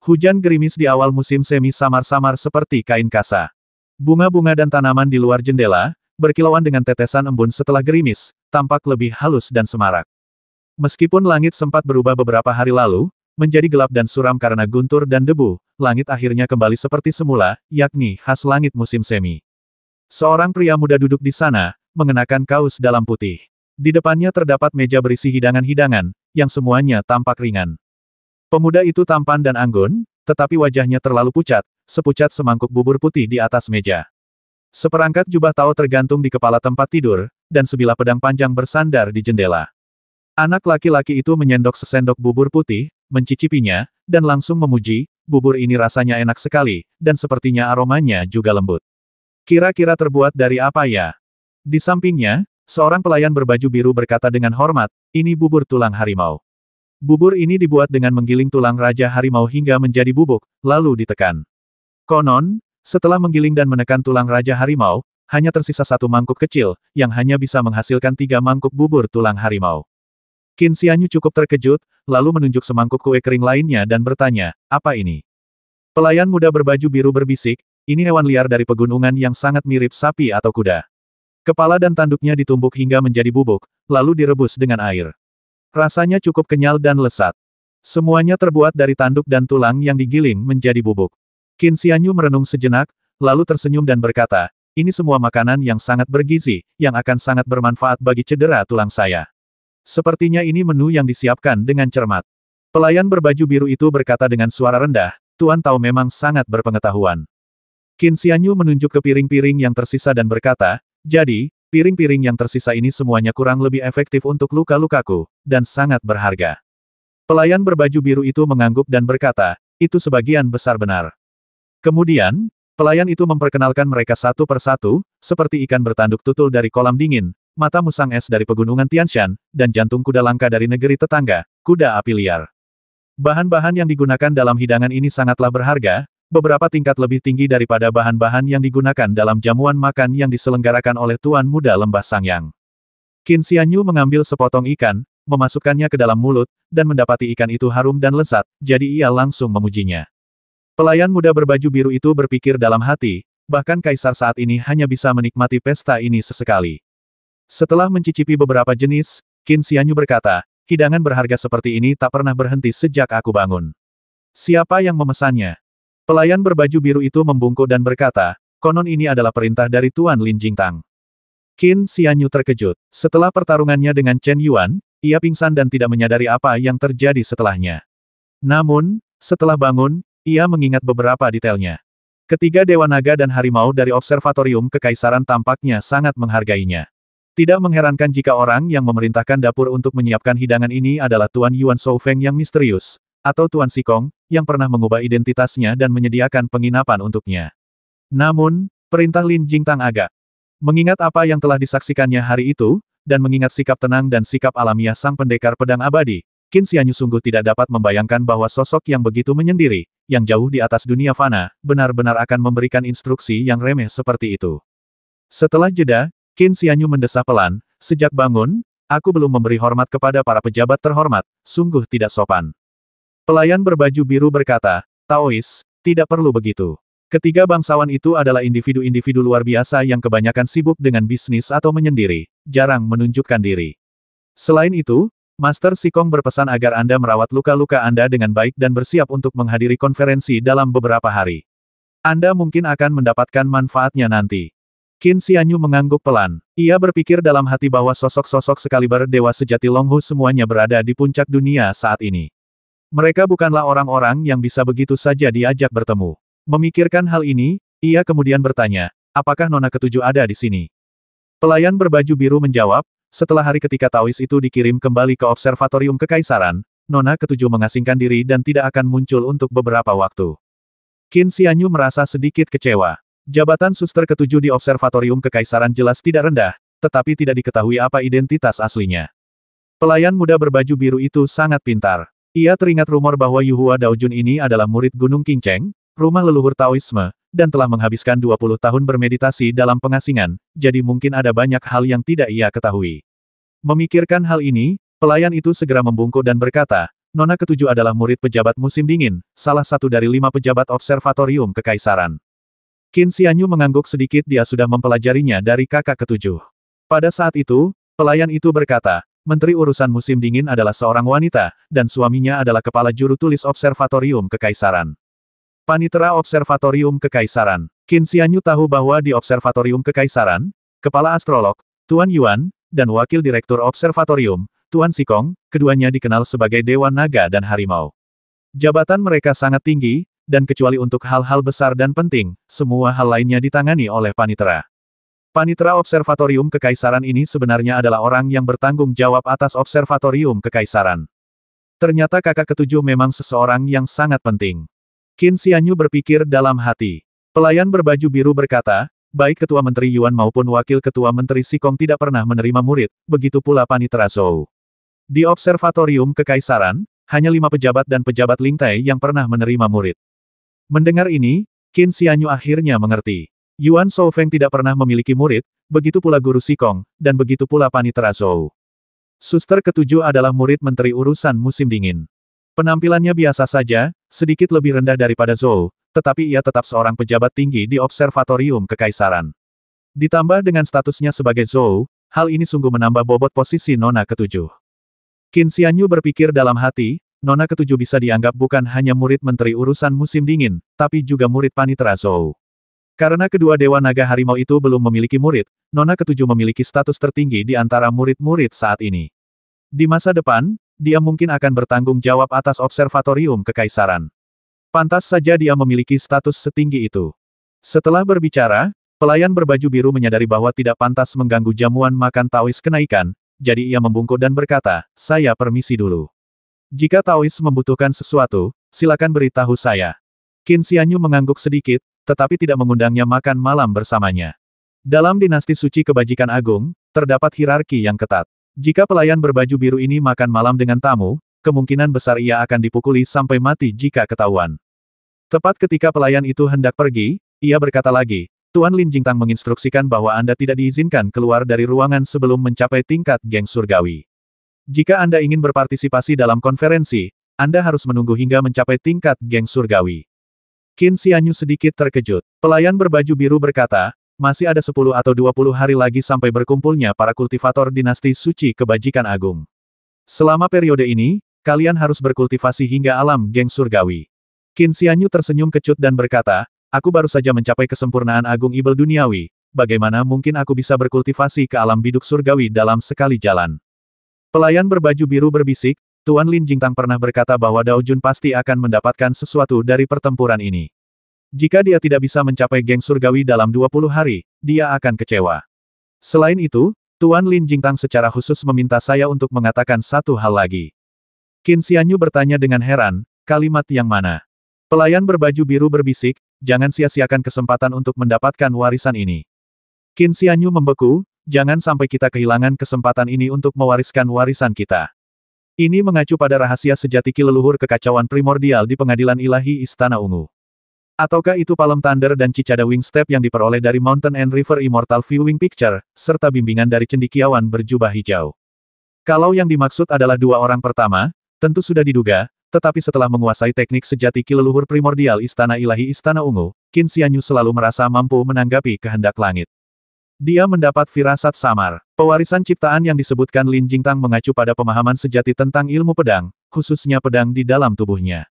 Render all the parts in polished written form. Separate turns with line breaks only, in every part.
Hujan gerimis di awal musim semi samar-samar seperti kain kasa. Bunga-bunga dan tanaman di luar jendela, berkilauan dengan tetesan embun setelah gerimis, tampak lebih halus dan semarak. Meskipun langit sempat berubah beberapa hari lalu, menjadi gelap dan suram karena guntur dan debu, langit akhirnya kembali seperti semula, yakni khas langit musim semi. Seorang pria muda duduk di sana, mengenakan kaus dalam putih. Di depannya terdapat meja berisi hidangan-hidangan, yang semuanya tampak ringan. Pemuda itu tampan dan anggun, tetapi wajahnya terlalu pucat, sepucat semangkuk bubur putih di atas meja. Seperangkat jubah Tao tergantung di kepala tempat tidur, dan sebilah pedang panjang bersandar di jendela. Anak laki-laki itu menyendok sesendok bubur putih, mencicipinya, dan langsung memuji, bubur ini rasanya enak sekali, dan sepertinya aromanya juga lembut. Kira-kira terbuat dari apa ya? Di sampingnya, seorang pelayan berbaju biru berkata dengan hormat, ini bubur tulang harimau. Bubur ini dibuat dengan menggiling tulang raja harimau hingga menjadi bubuk, lalu ditekan. Konon, setelah menggiling dan menekan tulang raja harimau, hanya tersisa satu mangkuk kecil, yang hanya bisa menghasilkan 3 mangkuk bubur tulang harimau. Qin Xianyu cukup terkejut, lalu menunjuk semangkuk kue kering lainnya dan bertanya, apa ini? Pelayan muda berbaju biru berbisik, ini hewan liar dari pegunungan yang sangat mirip sapi atau kuda. Kepala dan tanduknya ditumbuk hingga menjadi bubuk, lalu direbus dengan air. Rasanya cukup kenyal dan lezat. Semuanya terbuat dari tanduk dan tulang yang digiling menjadi bubuk. Qin Xianyu merenung sejenak, lalu tersenyum dan berkata, ini semua makanan yang sangat bergizi, yang akan sangat bermanfaat bagi cedera tulang saya. Sepertinya ini menu yang disiapkan dengan cermat. Pelayan berbaju biru itu berkata dengan suara rendah, Tuan Tao memang sangat berpengetahuan. Qin Xianyu menunjuk ke piring-piring yang tersisa dan berkata, jadi, piring-piring yang tersisa ini semuanya kurang lebih efektif untuk luka-lukaku, dan sangat berharga. Pelayan berbaju biru itu mengangguk dan berkata, itu sebagian besar benar. Kemudian, pelayan itu memperkenalkan mereka satu persatu, seperti ikan bertanduk tutul dari kolam dingin, mata musang es dari pegunungan Tianshan, dan jantung kuda langka dari negeri tetangga, kuda api liar. Bahan-bahan yang digunakan dalam hidangan ini sangatlah berharga, beberapa tingkat lebih tinggi daripada bahan-bahan yang digunakan dalam jamuan makan yang diselenggarakan oleh Tuan Muda Lembah Sangyang. Qin Xianyu mengambil sepotong ikan, memasukkannya ke dalam mulut, dan mendapati ikan itu harum dan lezat, jadi ia langsung memujinya. Pelayan muda berbaju biru itu berpikir dalam hati, bahkan kaisar saat ini hanya bisa menikmati pesta ini sesekali. Setelah mencicipi beberapa jenis, Qin Xianyu berkata, hidangan berharga seperti ini tak pernah berhenti sejak aku bangun. Siapa yang memesannya? Pelayan berbaju biru itu membungkuk dan berkata, konon ini adalah perintah dari Tuan Lin Jingtang. Qin Xianyu terkejut. Setelah pertarungannya dengan Chen Yuan, ia pingsan dan tidak menyadari apa yang terjadi setelahnya. Namun, setelah bangun, ia mengingat beberapa detailnya. Ketiga Dewa Naga dan Harimau dari Observatorium Kekaisaran tampaknya sangat menghargainya. Tidak mengherankan jika orang yang memerintahkan dapur untuk menyiapkan hidangan ini adalah Tuan Yuan Shoufeng yang misterius, atau Tuan Sikong, yang pernah mengubah identitasnya dan menyediakan penginapan untuknya. Namun, perintah Lin Jingtang agak. Mengingat apa yang telah disaksikannya hari itu, dan mengingat sikap tenang dan sikap alamiah sang pendekar pedang abadi, Qin Xianyu sungguh tidak dapat membayangkan bahwa sosok yang begitu menyendiri, yang jauh di atas dunia fana, benar-benar akan memberikan instruksi yang remeh seperti itu. Setelah jeda, Qin Xianyu mendesah pelan, sejak bangun, aku belum memberi hormat kepada para pejabat terhormat, sungguh tidak sopan. Pelayan berbaju biru berkata, Taois, tidak perlu begitu. Ketiga bangsawan itu adalah individu-individu luar biasa yang kebanyakan sibuk dengan bisnis atau menyendiri, jarang menunjukkan diri. Selain itu, Master Sikong berpesan agar Anda merawat luka-luka Anda dengan baik dan bersiap untuk menghadiri konferensi dalam beberapa hari. Anda mungkin akan mendapatkan manfaatnya nanti. Qin Xianyu mengangguk pelan. Ia berpikir dalam hati bahwa sosok-sosok sekaliber dewa sejati Longhu semuanya berada di puncak dunia saat ini. Mereka bukanlah orang-orang yang bisa begitu saja diajak bertemu. Memikirkan hal ini, ia kemudian bertanya, apakah Nona ketujuh ada di sini? Pelayan berbaju biru menjawab, setelah hari ketika Taois itu dikirim kembali ke Observatorium Kekaisaran, Nona ketujuh mengasingkan diri dan tidak akan muncul untuk beberapa waktu. Qin Xianyu merasa sedikit kecewa. Jabatan suster ketujuh di Observatorium Kekaisaran jelas tidak rendah, tetapi tidak diketahui apa identitas aslinya. Pelayan muda berbaju biru itu sangat pintar. Ia teringat rumor bahwa Yuhua Daojun ini adalah murid Gunung Qingcheng, rumah leluhur Taoisme, dan telah menghabiskan 20 tahun bermeditasi dalam pengasingan, jadi mungkin ada banyak hal yang tidak ia ketahui. Memikirkan hal ini, pelayan itu segera membungkuk dan berkata, Nona ketujuh adalah murid pejabat musim dingin, salah satu dari 5 pejabat observatorium kekaisaran. Qin Xianyu mengangguk sedikit, dia sudah mempelajarinya dari kakak ketujuh. Pada saat itu, pelayan itu berkata, Menteri Urusan Musim Dingin adalah seorang wanita, dan suaminya adalah kepala juru tulis observatorium kekaisaran. Panitera Observatorium Kekaisaran. Qin Xianyu tahu bahwa di Observatorium Kekaisaran, Kepala Astrolog, Tuan Yuan, dan Wakil Direktur Observatorium, Tuan Sikong, keduanya dikenal sebagai Dewa Naga dan Harimau. Jabatan mereka sangat tinggi, dan kecuali untuk hal-hal besar dan penting, semua hal lainnya ditangani oleh Panitera. Panitera Observatorium Kekaisaran ini sebenarnya adalah orang yang bertanggung jawab atas Observatorium Kekaisaran. Ternyata kakak ketujuh memang seseorang yang sangat penting. Qin Xianyu berpikir dalam hati. Pelayan berbaju biru berkata, baik Ketua Menteri Yuan maupun Wakil Ketua Menteri Sikong tidak pernah menerima murid, begitu pula Panitera Zhou. Di Observatorium Kekaisaran, hanya 5 pejabat dan pejabat Lingtai yang pernah menerima murid. Mendengar ini, Qin Xianyu akhirnya mengerti. Yuan Shoufeng tidak pernah memiliki murid, begitu pula Guru Sikong, dan begitu pula Panitera Zhou. Suster ketujuh adalah murid Menteri Urusan Musim Dingin. Penampilannya biasa saja, sedikit lebih rendah daripada Zhou, tetapi ia tetap seorang pejabat tinggi di Observatorium Kekaisaran. Ditambah dengan statusnya sebagai Zhou, hal ini sungguh menambah bobot posisi Nona ketujuh. Qin Xianyu berpikir dalam hati, Nona ketujuh bisa dianggap bukan hanya murid Menteri Urusan Musim Dingin, tapi juga murid Panitera Zhou. Karena kedua Dewa Naga Harimau itu belum memiliki murid, Nona ketujuh memiliki status tertinggi di antara murid-murid saat ini. Di masa depan, dia mungkin akan bertanggung jawab atas Observatorium Kekaisaran. Pantas saja dia memiliki status setinggi itu. Setelah berbicara, pelayan berbaju biru menyadari bahwa tidak pantas mengganggu jamuan makan Taois kenaikan, jadi ia membungkuk dan berkata, saya permisi dulu. Jika Taois membutuhkan sesuatu, silakan beritahu saya. Qin Xianyu mengangguk sedikit, tetapi tidak mengundangnya makan malam bersamanya. Dalam dinasti suci kebajikan agung, terdapat hierarki yang ketat. Jika pelayan berbaju biru ini makan malam dengan tamu, kemungkinan besar ia akan dipukuli sampai mati jika ketahuan. Tepat ketika pelayan itu hendak pergi, ia berkata lagi, Tuan Lin Jingtang menginstruksikan bahwa Anda tidak diizinkan keluar dari ruangan sebelum mencapai tingkat geng surgawi. Jika Anda ingin berpartisipasi dalam konferensi, Anda harus menunggu hingga mencapai tingkat geng surgawi. Qin Xianyu sedikit terkejut. Pelayan berbaju biru berkata, masih ada 10 atau 20 hari lagi sampai berkumpulnya para kultivator dinasti suci kebajikan agung. Selama periode ini, kalian harus berkultivasi hingga alam geng surgawi. Qin Xianyu tersenyum kecut dan berkata, aku baru saja mencapai kesempurnaan agung ibel duniawi, bagaimana mungkin aku bisa berkultivasi ke alam biduk surgawi dalam sekali jalan? Pelayan berbaju biru berbisik, Tuan Lin Jingtang pernah berkata bahwa Dao Jun pasti akan mendapatkan sesuatu dari pertempuran ini. Jika dia tidak bisa mencapai geng surgawi dalam 20 hari, dia akan kecewa. Selain itu, Tuan Lin Jingtang secara khusus meminta saya untuk mengatakan satu hal lagi. Qin Xianyu bertanya dengan heran, kalimat yang mana? Pelayan berbaju biru berbisik, jangan sia-siakan kesempatan untuk mendapatkan warisan ini. Qin Xianyu membeku, jangan sampai kita kehilangan kesempatan ini untuk mewariskan warisan kita. Ini mengacu pada rahasia sejati ki leluhur kekacauan primordial di pengadilan ilahi Istana Ungu. Ataukah itu Palm Thunder dan Cicada Wing Step yang diperoleh dari Mountain and River Immortal Viewing Picture, serta bimbingan dari cendekiawan berjubah hijau. Kalau yang dimaksud adalah dua orang pertama, tentu sudah diduga, tetapi setelah menguasai teknik sejati ki leluhur primordial Istana Ilahi Istana Ungu, Qin Xianyu selalu merasa mampu menanggapi kehendak langit. Dia mendapat firasat samar. Pewarisan ciptaan yang disebutkan Lin Jingtang mengacu pada pemahaman sejati tentang ilmu pedang, khususnya pedang di dalam tubuhnya.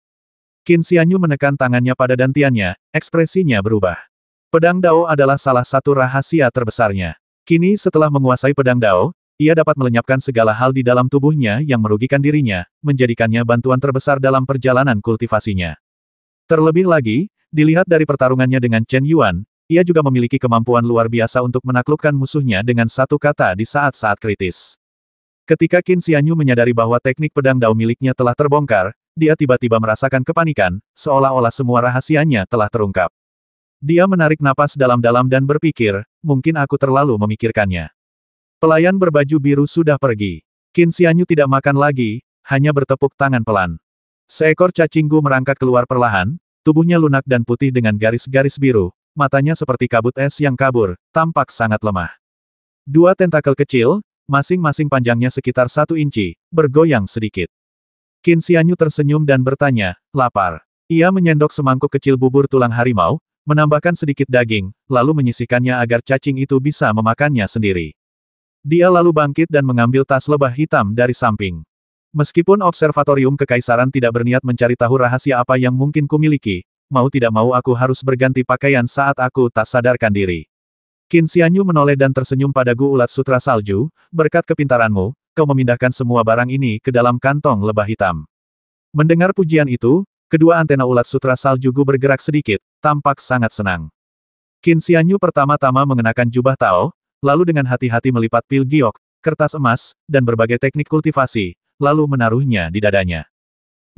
Qin Xianyu menekan tangannya pada dantiannya, ekspresinya berubah. Pedang Dao adalah salah satu rahasia terbesarnya. Kini setelah menguasai pedang Dao, ia dapat melenyapkan segala hal di dalam tubuhnya yang merugikan dirinya, menjadikannya bantuan terbesar dalam perjalanan kultivasinya. Terlebih lagi, dilihat dari pertarungannya dengan Chen Yuan, ia juga memiliki kemampuan luar biasa untuk menaklukkan musuhnya dengan satu kata di saat-saat kritis. Ketika Qin Xianyu menyadari bahwa teknik pedang Dao miliknya telah terbongkar, dia tiba-tiba merasakan kepanikan, seolah-olah semua rahasianya telah terungkap. Dia menarik napas dalam-dalam dan berpikir, mungkin aku terlalu memikirkannya. Pelayan berbaju biru sudah pergi. Qin Xianyu tidak makan lagi, hanya bertepuk tangan pelan. Seekor cacinggu merangkak keluar perlahan, tubuhnya lunak dan putih dengan garis-garis biru, matanya seperti kabut es yang kabur, tampak sangat lemah. Dua tentakel kecil, masing-masing panjangnya sekitar 1 inci, bergoyang sedikit. Qin Xianyu tersenyum dan bertanya, lapar. Ia menyendok semangkuk kecil bubur tulang harimau, menambahkan sedikit daging, lalu menyisihkannya agar cacing itu bisa memakannya sendiri. Dia lalu bangkit dan mengambil tas lebah hitam dari samping. Meskipun observatorium kekaisaran tidak berniat mencari tahu rahasia apa yang mungkin kumiliki, mau tidak mau aku harus berganti pakaian saat aku tak sadarkan diri. Qin Xianyu menoleh dan tersenyum pada Gu Ulat Sutra Salju, berkat kepintaranmu, kau memindahkan semua barang ini ke dalam kantong lebah hitam. Mendengar pujian itu, kedua antena ulat sutra salju Gu bergerak sedikit, tampak sangat senang. Qin Xianyu pertama-tama mengenakan jubah Tao, lalu dengan hati-hati melipat pil giok, kertas emas, dan berbagai teknik kultivasi, lalu menaruhnya di dadanya.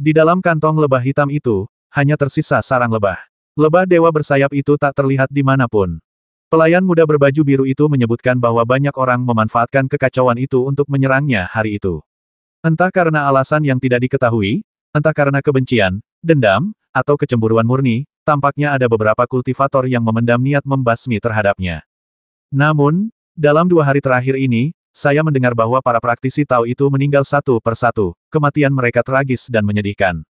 Di dalam kantong lebah hitam itu, hanya tersisa sarang lebah. Lebah dewa bersayap itu tak terlihat dimanapun. Pelayan muda berbaju biru itu menyebutkan bahwa banyak orang memanfaatkan kekacauan itu untuk menyerangnya hari itu. Entah karena alasan yang tidak diketahui, entah karena kebencian, dendam, atau kecemburuan murni, tampaknya ada beberapa kultivator yang memendam niat membasmi terhadapnya. Namun, dalam 2 hari terakhir ini, saya mendengar bahwa para praktisi Tao itu meninggal satu persatu, kematian mereka tragis dan menyedihkan.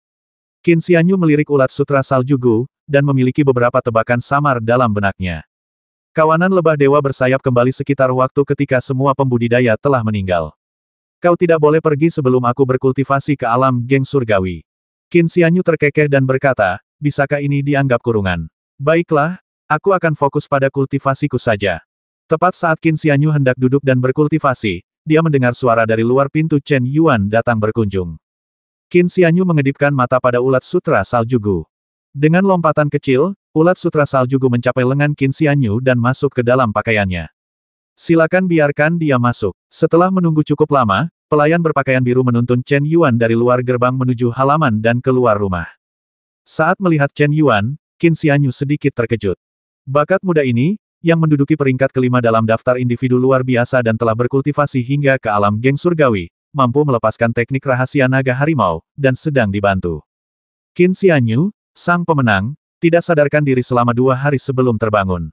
Qin Xianyu melirik ulat sutra salju Gu, dan memiliki beberapa tebakan samar dalam benaknya. Kawanan lebah dewa bersayap kembali sekitar waktu ketika semua pembudidaya telah meninggal. Kau tidak boleh pergi sebelum aku berkultivasi ke alam geng surgawi. Qin Xianyu terkekeh dan berkata, bisakah ini dianggap kurungan? Baiklah, aku akan fokus pada kultivasiku saja. Tepat saat Qin Xianyu hendak duduk dan berkultivasi, dia mendengar suara dari luar pintu Chen Yuan datang berkunjung. Qin Xianyu mengedipkan mata pada ulat sutra salju Gu. Dengan lompatan kecil, ulat sutra salju Gu mencapai lengan Qin Xianyu dan masuk ke dalam pakaiannya. Silakan biarkan dia masuk. Setelah menunggu cukup lama, pelayan berpakaian biru menuntun Chen Yuan dari luar gerbang menuju halaman dan keluar rumah. Saat melihat Chen Yuan, Qin Xianyu sedikit terkejut. Bakat muda ini, yang menduduki peringkat kelima dalam daftar individu luar biasa dan telah berkultivasi hingga ke alam geng surgawi, mampu melepaskan teknik rahasia naga harimau, dan sedang dibantu. Qin Xianyu, sang pemenang, tidak sadarkan diri selama 2 hari sebelum terbangun.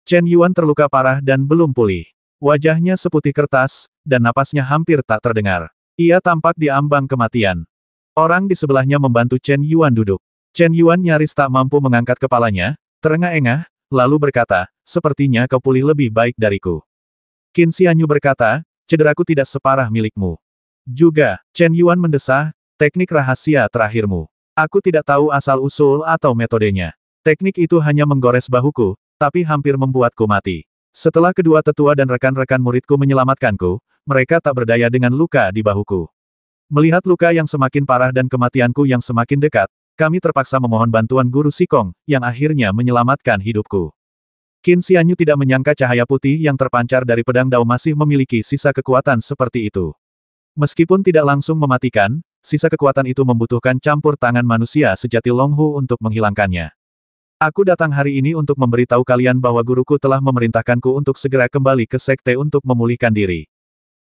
Chen Yuan terluka parah dan belum pulih. Wajahnya seputih kertas, dan napasnya hampir tak terdengar. Ia tampak di ambang kematian. Orang di sebelahnya membantu Chen Yuan duduk. Chen Yuan nyaris tak mampu mengangkat kepalanya, terengah-engah, lalu berkata, sepertinya kau pulih lebih baik dariku. Qin Xianyu berkata, cederaku tidak separah milikmu. Juga, Chen Yuan mendesah, teknik rahasia terakhirmu. Aku tidak tahu asal-usul atau metodenya. Teknik itu hanya menggores bahuku, tapi hampir membuatku mati. Setelah kedua tetua dan rekan-rekan muridku menyelamatkanku, mereka tak berdaya dengan luka di bahuku. Melihat luka yang semakin parah dan kematianku yang semakin dekat, kami terpaksa memohon bantuan Guru Sikong, yang akhirnya menyelamatkan hidupku. Qin Xianyu tidak menyangka cahaya putih yang terpancar dari pedang Dao masih memiliki sisa kekuatan seperti itu. Meskipun tidak langsung mematikan, sisa kekuatan itu membutuhkan campur tangan manusia sejati Long Hu untuk menghilangkannya. Aku datang hari ini untuk memberitahu kalian bahwa guruku telah memerintahkanku untuk segera kembali ke sekte untuk memulihkan diri.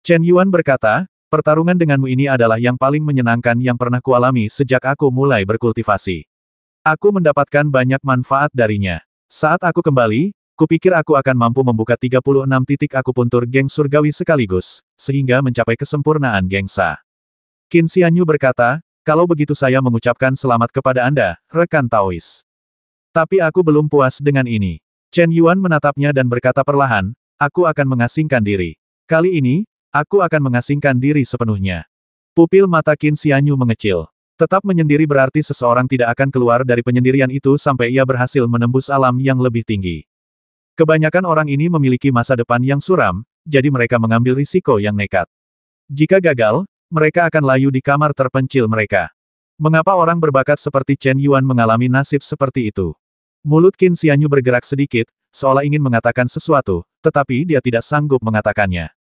Chen Yuan berkata, pertarungan denganmu ini adalah yang paling menyenangkan yang pernah kualami sejak aku mulai berkultivasi. Aku mendapatkan banyak manfaat darinya. Saat aku kembali, kupikir aku akan mampu membuka 36 titik akupuntur geng surgawi sekaligus, sehingga mencapai kesempurnaan gengsa. Qin Xianyu berkata, kalau begitu saya mengucapkan selamat kepada Anda, rekan Taois. Tapi aku belum puas dengan ini. Chen Yuan menatapnya dan berkata perlahan, aku akan mengasingkan diri. Kali ini, aku akan mengasingkan diri sepenuhnya. Pupil mata Qin Xianyu mengecil. Tetap menyendiri berarti seseorang tidak akan keluar dari penyendirian itu sampai ia berhasil menembus alam yang lebih tinggi. Kebanyakan orang ini memiliki masa depan yang suram, jadi mereka mengambil risiko yang nekat. Jika gagal, mereka akan layu di kamar terpencil mereka. Mengapa orang berbakat seperti Chen Yuan mengalami nasib seperti itu? Mulut Qin Xianyu bergerak sedikit, seolah ingin mengatakan sesuatu, tetapi dia tidak sanggup mengatakannya.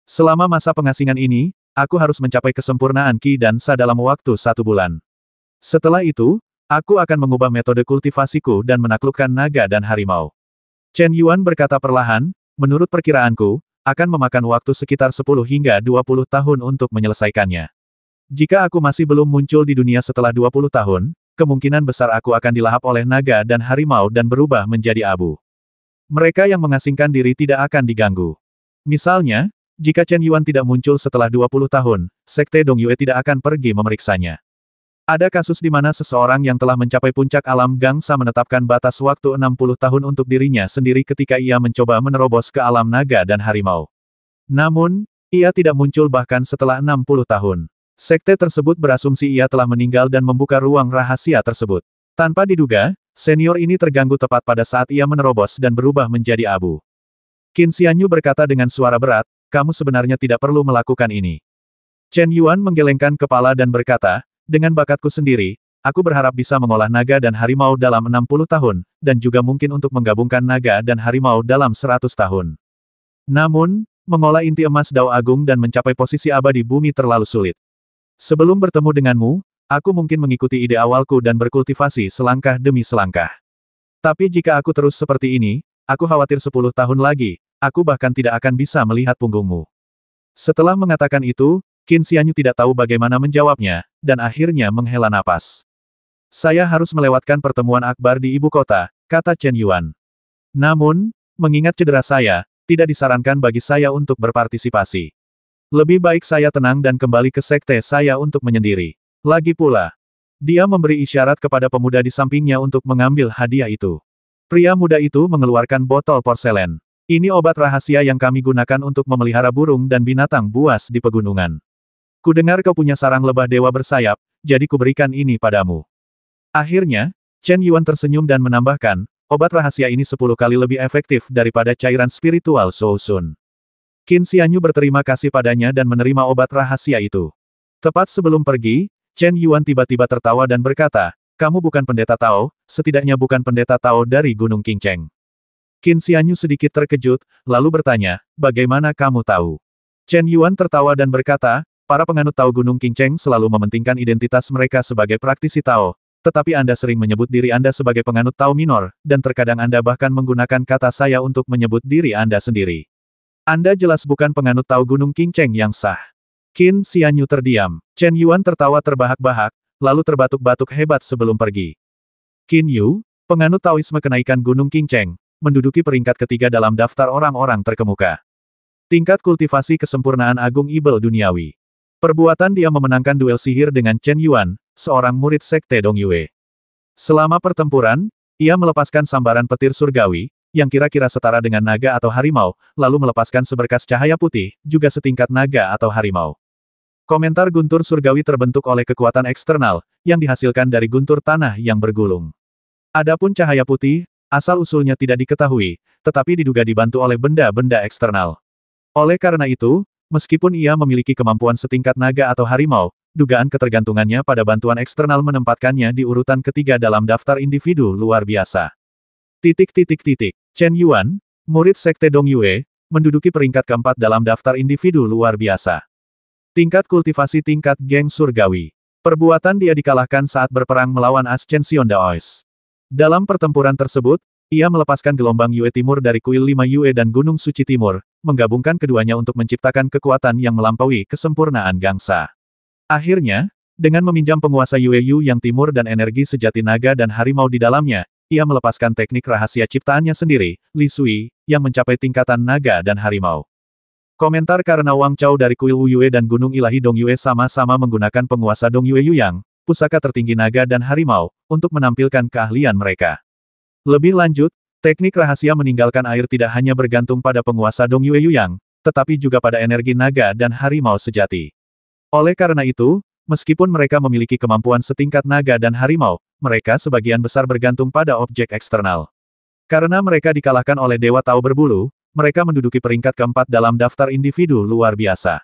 Selama masa pengasingan ini, aku harus mencapai kesempurnaan Qi dan Sa dalam waktu 1 bulan. Setelah itu, aku akan mengubah metode kultivasiku dan menaklukkan naga dan harimau. Chen Yuan berkata perlahan, menurut perkiraanku, akan memakan waktu sekitar 10 hingga 20 tahun untuk menyelesaikannya. Jika aku masih belum muncul di dunia setelah 20 tahun, kemungkinan besar aku akan dilahap oleh naga dan harimau dan berubah menjadi abu. Mereka yang mengasingkan diri tidak akan diganggu. Misalnya, Jika Chen Yuan tidak muncul setelah 20 tahun, Sekte Dongyue tidak akan pergi memeriksanya. Ada kasus di mana seseorang yang telah mencapai puncak alam Gangsa menetapkan batas waktu 60 tahun untuk dirinya sendiri ketika ia mencoba menerobos ke alam naga dan harimau. Namun, ia tidak muncul bahkan setelah 60 tahun. Sekte tersebut berasumsi ia telah meninggal dan membuka ruang rahasia tersebut. Tanpa diduga, senior ini terganggu tepat pada saat ia menerobos dan berubah menjadi abu. Qin Xianyu berkata dengan suara berat, kamu sebenarnya tidak perlu melakukan ini. Chen Yuan menggelengkan kepala dan berkata, dengan bakatku sendiri, aku berharap bisa mengolah naga dan harimau dalam 60 tahun, dan juga mungkin untuk menggabungkan naga dan harimau dalam 100 tahun. Namun, mengolah inti emas Dao Agung dan mencapai posisi abadi bumi terlalu sulit. Sebelum bertemu denganmu, aku mungkin mengikuti ide awalku dan berkultivasi selangkah demi selangkah. Tapi jika aku terus seperti ini, aku khawatir 10 tahun lagi, aku bahkan tidak akan bisa melihat punggungmu. Setelah mengatakan itu, Qin Xianyu tidak tahu bagaimana menjawabnya, dan akhirnya menghela napas. Saya harus melewatkan pertemuan akbar di ibu kota, kata Chen Yuan. Namun, mengingat cedera saya, tidak disarankan bagi saya untuk berpartisipasi. Lebih baik saya tenang dan kembali ke sekte saya untuk menyendiri. Lagi pula, dia memberi isyarat kepada pemuda di sampingnya untuk mengambil hadiah itu. Pria muda itu mengeluarkan botol porselen. Ini obat rahasia yang kami gunakan untuk memelihara burung dan binatang buas di pegunungan. Kudengar kau punya sarang lebah dewa bersayap, jadi kuberikan ini padamu. Akhirnya, Chen Yuan tersenyum dan menambahkan, obat rahasia ini 10 kali lebih efektif daripada cairan spiritual Shousun. Qin Xianyu berterima kasih padanya dan menerima obat rahasia itu. Tepat sebelum pergi, Chen Yuan tiba-tiba tertawa dan berkata, kamu bukan pendeta Tao, setidaknya bukan pendeta Tao dari Gunung Qingcheng. Qin Xianyu sedikit terkejut, lalu bertanya, bagaimana kamu tahu? Chen Yuan tertawa dan berkata, para penganut Tao Gunung Qingcheng selalu mementingkan identitas mereka sebagai praktisi Tao, tetapi Anda sering menyebut diri Anda sebagai penganut Tao minor, dan terkadang Anda bahkan menggunakan kata saya untuk menyebut diri Anda sendiri. Anda jelas bukan penganut Tao Gunung Qingcheng yang sah. Qin Xianyu terdiam. Chen Yuan tertawa terbahak-bahak, lalu terbatuk-batuk hebat sebelum pergi. Qin Yu, penganut Taoisme kenaikan Gunung Qingcheng, menduduki peringkat ketiga dalam daftar orang-orang terkemuka. Tingkat kultivasi kesempurnaan agung ibel duniawi. Perbuatan dia memenangkan duel sihir dengan Chen Yuan, seorang murid sekte Dongyue. Selama pertempuran, ia melepaskan sambaran petir surgawi, yang kira-kira setara dengan naga atau harimau, lalu melepaskan seberkas cahaya putih, juga setingkat naga atau harimau. Komentar guntur surgawi terbentuk oleh kekuatan eksternal, yang dihasilkan dari guntur tanah yang bergulung. Adapun cahaya putih, asal-usulnya tidak diketahui, tetapi diduga dibantu oleh benda-benda eksternal. Oleh karena itu, meskipun ia memiliki kemampuan setingkat naga atau harimau, dugaan ketergantungannya pada bantuan eksternal menempatkannya di urutan ketiga dalam daftar individu luar biasa. Chen Yuan, murid sekte Dongyue, menduduki peringkat keempat dalam daftar individu luar biasa. Tingkat kultivasi tingkat geng surgawi. Perbuatan dia dikalahkan saat berperang melawan Ascension Daois. Dalam pertempuran tersebut, ia melepaskan gelombang Yue Timur dari kuil 5 Yue dan Gunung Suci Timur, menggabungkan keduanya untuk menciptakan kekuatan yang melampaui kesempurnaan Gangsa. Akhirnya, dengan meminjam penguasa Yue Yu yang timur dan energi sejati naga dan harimau di dalamnya, ia melepaskan teknik rahasia ciptaannya sendiri, Li Sui, yang mencapai tingkatan naga dan harimau. Komentar karena Wang Chao dari kuil Wu Yue dan Gunung Ilahi Dongyue sama-sama menggunakan penguasa Dongyue Yuyang, pusaka tertinggi naga dan harimau, untuk menampilkan keahlian mereka. Lebih lanjut, teknik rahasia meninggalkan air tidak hanya bergantung pada penguasa Dongyue Yuyang, tetapi juga pada energi naga dan harimau sejati. Oleh karena itu, meskipun mereka memiliki kemampuan setingkat naga dan harimau, mereka sebagian besar bergantung pada objek eksternal. Karena mereka dikalahkan oleh Dewa Tao berbulu, mereka menduduki peringkat keempat dalam daftar individu luar biasa.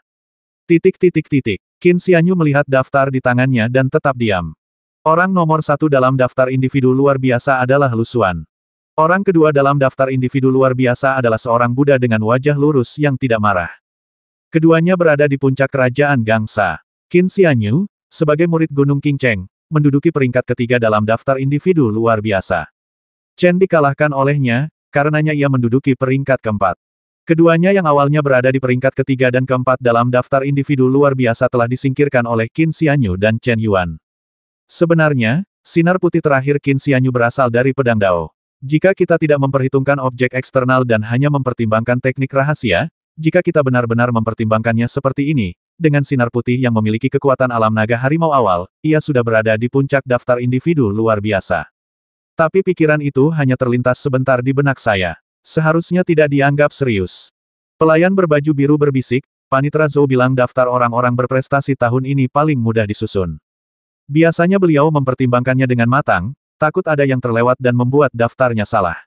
Qin Xianyu melihat daftar di tangannya dan tetap diam. Orang nomor satu dalam daftar individu luar biasa adalah Lu Xuan. Orang kedua dalam daftar individu luar biasa adalah seorang Buddha dengan wajah lurus yang tidak marah. Keduanya berada di puncak kerajaan Gangsa. Qin Xianyu, sebagai murid Gunung Qingcheng, menduduki peringkat ketiga dalam daftar individu luar biasa. Chen dikalahkan olehnya, karenanya ia menduduki peringkat keempat. Keduanya yang awalnya berada di peringkat ketiga dan keempat dalam daftar individu luar biasa telah disingkirkan oleh Qin Xianyu dan Chen Yuan. Sebenarnya, sinar putih terakhir Qin Xianyu berasal dari pedang Dao. Jika kita tidak memperhitungkan objek eksternal dan hanya mempertimbangkan teknik rahasia, Jika kita benar-benar mempertimbangkannya seperti ini, dengan sinar putih yang memiliki kekuatan alam naga harimau awal, ia sudah berada di puncak daftar individu luar biasa. Tapi pikiran itu hanya terlintas sebentar di benak saya. Seharusnya tidak dianggap serius. Pelayan berbaju biru berbisik, Panitra Zhou bilang daftar orang-orang berprestasi tahun ini paling mudah disusun. Biasanya beliau mempertimbangkannya dengan matang, takut ada yang terlewat dan membuat daftarnya salah.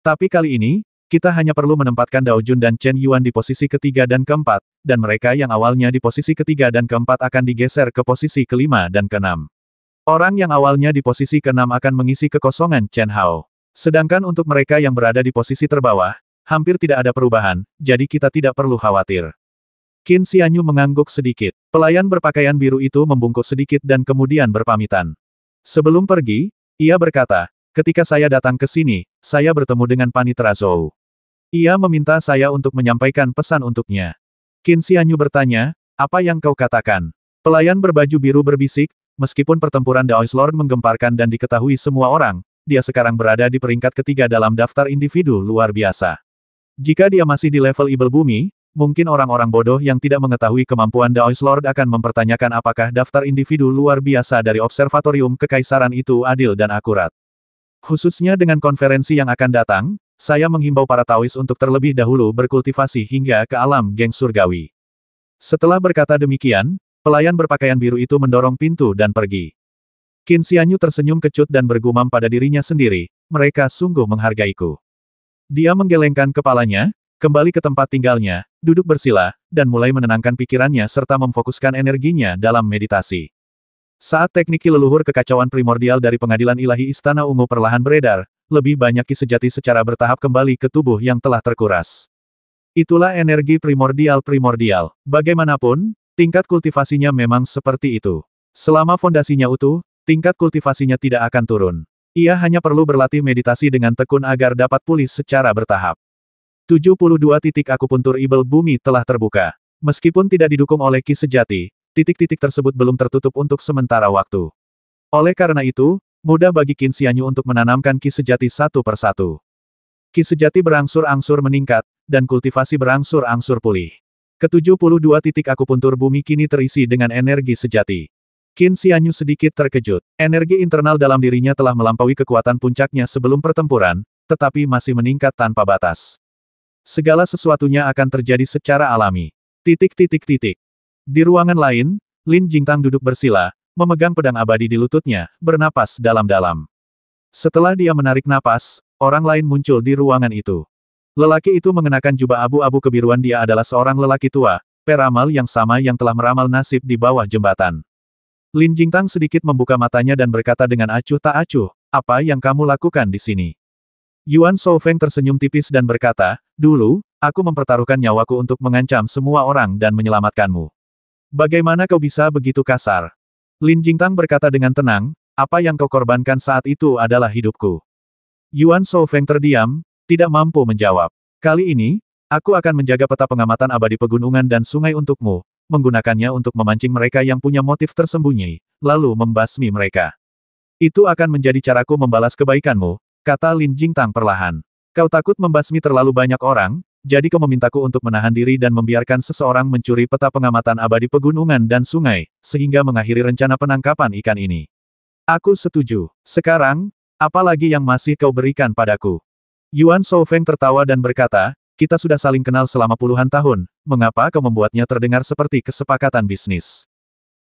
Tapi kali ini, kita hanya perlu menempatkan Dao Jun dan Chen Yuan di posisi ketiga dan keempat, dan mereka yang awalnya di posisi ketiga dan keempat akan digeser ke posisi kelima dan keenam. Orang yang awalnya di posisi keenam akan mengisi kekosongan Chen Hao. Sedangkan untuk mereka yang berada di posisi terbawah, hampir tidak ada perubahan, jadi kita tidak perlu khawatir. Qin Xianyu mengangguk sedikit. Pelayan berpakaian biru itu membungkuk sedikit dan kemudian berpamitan. Sebelum pergi, ia berkata, ketika saya datang ke sini, saya bertemu dengan Panitra Zhou. Ia meminta saya untuk menyampaikan pesan untuknya. Qin Xianyu bertanya, apa yang kau katakan? Pelayan berbaju biru berbisik, meskipun pertempuran Daoist Lord menggemparkan dan diketahui semua orang, dia sekarang berada di peringkat ketiga dalam daftar individu luar biasa. Jika dia masih di level Ibel Bumi, mungkin orang-orang bodoh yang tidak mengetahui kemampuan Daoist Lord akan mempertanyakan apakah daftar individu luar biasa dari Observatorium Kekaisaran itu adil dan akurat. Khususnya dengan konferensi yang akan datang, saya menghimbau para Taois untuk terlebih dahulu berkultivasi hingga ke alam geng surgawi. Setelah berkata demikian, pelayan berpakaian biru itu mendorong pintu dan pergi. Qin Xianyu tersenyum kecut dan bergumam pada dirinya sendiri, mereka sungguh menghargaiku. Dia menggelengkan kepalanya, kembali ke tempat tinggalnya, duduk bersila, dan mulai menenangkan pikirannya serta memfokuskan energinya dalam meditasi. Saat teknik ki leluhur kekacauan primordial dari pengadilan ilahi Istana Ungu perlahan beredar, lebih banyak ki sejati secara bertahap kembali ke tubuh yang telah terkuras. Itulah energi primordial. Bagaimanapun, tingkat kultivasinya memang seperti itu. Selama fondasinya utuh, tingkat kultivasinya tidak akan turun. Ia hanya perlu berlatih meditasi dengan tekun agar dapat pulih secara bertahap. 72 titik akupuntur Ibel Bumi telah terbuka. Meskipun tidak didukung oleh ki sejati, titik-titik tersebut belum tertutup untuk sementara waktu. Oleh karena itu, mudah bagi Qin Xianyu untuk menanamkan ki sejati satu persatu. Ki sejati berangsur-angsur meningkat, dan kultivasi berangsur-angsur pulih. Ke-72 titik akupuntur bumi kini terisi dengan energi sejati. Qin Xianyu sedikit terkejut. Energi internal dalam dirinya telah melampaui kekuatan puncaknya sebelum pertempuran, tetapi masih meningkat tanpa batas. Segala sesuatunya akan terjadi secara alami. Di ruangan lain, Lin Jingtang duduk bersila, memegang pedang abadi di lututnya, bernapas dalam-dalam. Setelah dia menarik napas, orang lain muncul di ruangan itu. Lelaki itu mengenakan jubah abu-abu kebiruan. Dia adalah seorang lelaki tua, peramal yang sama yang telah meramal nasib di bawah jembatan. Lin Jingtang sedikit membuka matanya dan berkata dengan acuh tak acuh, apa yang kamu lakukan di sini? Yuan Shoufeng tersenyum tipis dan berkata, dulu, aku mempertaruhkan nyawaku untuk mengancam semua orang dan menyelamatkanmu. Bagaimana kau bisa begitu kasar? Lin Jingtang berkata dengan tenang, apa yang kau korbankan saat itu adalah hidupku. Yuan Shoufeng terdiam, tidak mampu menjawab. Kali ini, aku akan menjaga peta pengamatan abadi pegunungan dan sungai untukmu, menggunakannya untuk memancing mereka yang punya motif tersembunyi, lalu membasmi mereka. Itu akan menjadi caraku membalas kebaikanmu, kata Lin Jingtang perlahan. Kau takut membasmi terlalu banyak orang, jadi kau memintaku untuk menahan diri dan membiarkan seseorang mencuri peta pengamatan abadi pegunungan dan sungai, sehingga mengakhiri rencana penangkapan ikan ini. Aku setuju. Sekarang, apa lagi yang masih kau berikan padaku? Yuan Shoufeng tertawa dan berkata, kita sudah saling kenal selama puluhan tahun, mengapa kau membuatnya terdengar seperti kesepakatan bisnis?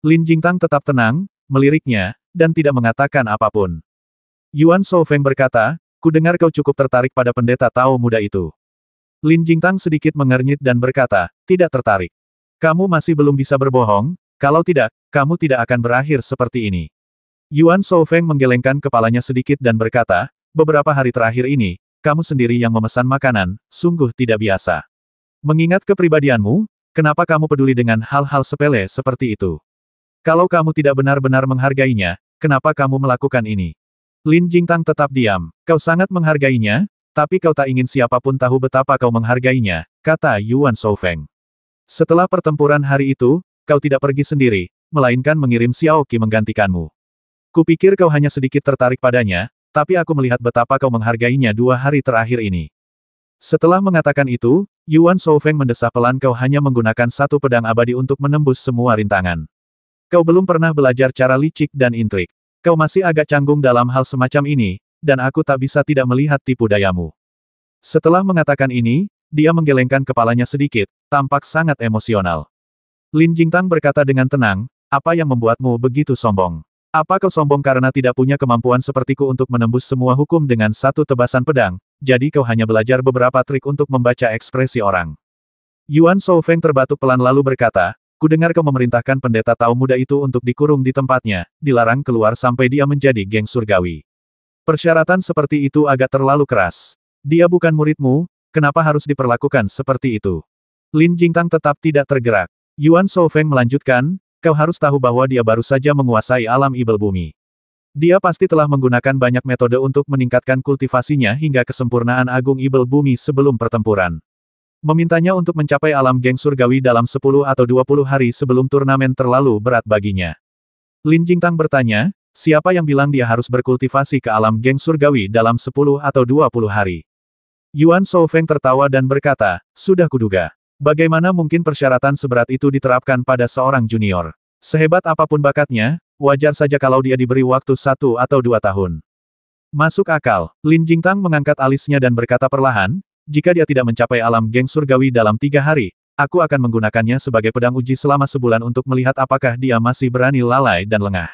Lin Jingtang tetap tenang, meliriknya, dan tidak mengatakan apapun. Yuan Shoufeng berkata, ku dengar kau cukup tertarik pada pendeta Tao muda itu. Lin Jingtang sedikit mengernyit dan berkata, tidak tertarik. Kamu masih belum bisa berbohong, kalau tidak, kamu tidak akan berakhir seperti ini. Yuan Shoufeng menggelengkan kepalanya sedikit dan berkata, beberapa hari terakhir ini, kamu sendiri yang memesan makanan, sungguh tidak biasa. Mengingat kepribadianmu, kenapa kamu peduli dengan hal-hal sepele seperti itu? Kalau kamu tidak benar-benar menghargainya, kenapa kamu melakukan ini? Lin Jingtang tetap diam. Kau sangat menghargainya, tapi kau tak ingin siapapun tahu betapa kau menghargainya, kata Yuan Shoufeng. Setelah pertempuran hari itu, kau tidak pergi sendiri, melainkan mengirim Xiao Qi menggantikanmu. Kupikir kau hanya sedikit tertarik padanya, tapi aku melihat betapa kau menghargainya 2 hari terakhir ini. Setelah mengatakan itu, Yuan Soufeng mendesah pelan, kau hanya menggunakan satu pedang abadi untuk menembus semua rintangan. Kau belum pernah belajar cara licik dan intrik. Kau masih agak canggung dalam hal semacam ini, dan aku tak bisa tidak melihat tipu dayamu. Setelah mengatakan ini, dia menggelengkan kepalanya sedikit, tampak sangat emosional. Lin Jingtang berkata dengan tenang, apa yang membuatmu begitu sombong? Apa kau sombong karena tidak punya kemampuan sepertiku untuk menembus semua hukum dengan satu tebasan pedang, jadi kau hanya belajar beberapa trik untuk membaca ekspresi orang? Yuan Soufeng terbatuk pelan lalu berkata, ku dengar kau memerintahkan pendeta Tao muda itu untuk dikurung di tempatnya, dilarang keluar sampai dia menjadi geng surgawi. Persyaratan seperti itu agak terlalu keras. Dia bukan muridmu, kenapa harus diperlakukan seperti itu? Lin Jingtang tetap tidak tergerak. Yuan Soufeng melanjutkan, kau harus tahu bahwa dia baru saja menguasai alam ibel bumi. Dia pasti telah menggunakan banyak metode untuk meningkatkan kultivasinya hingga kesempurnaan agung ibel bumi sebelum pertempuran. Memintanya untuk mencapai alam geng surgawi dalam 10 atau 20 hari sebelum turnamen terlalu berat baginya. Lin Jingtang bertanya, siapa yang bilang dia harus berkultivasi ke alam geng surgawi dalam 10 atau 20 hari? Yuan Soufeng tertawa dan berkata, sudah kuduga. Bagaimana mungkin persyaratan seberat itu diterapkan pada seorang junior? Sehebat apapun bakatnya, wajar saja kalau dia diberi waktu 1 atau 2 tahun. Masuk akal. Lin Jingtang mengangkat alisnya dan berkata perlahan, jika dia tidak mencapai alam geng surgawi dalam 3 hari, aku akan menggunakannya sebagai pedang uji selama sebulan untuk melihat apakah dia masih berani lalai dan lengah.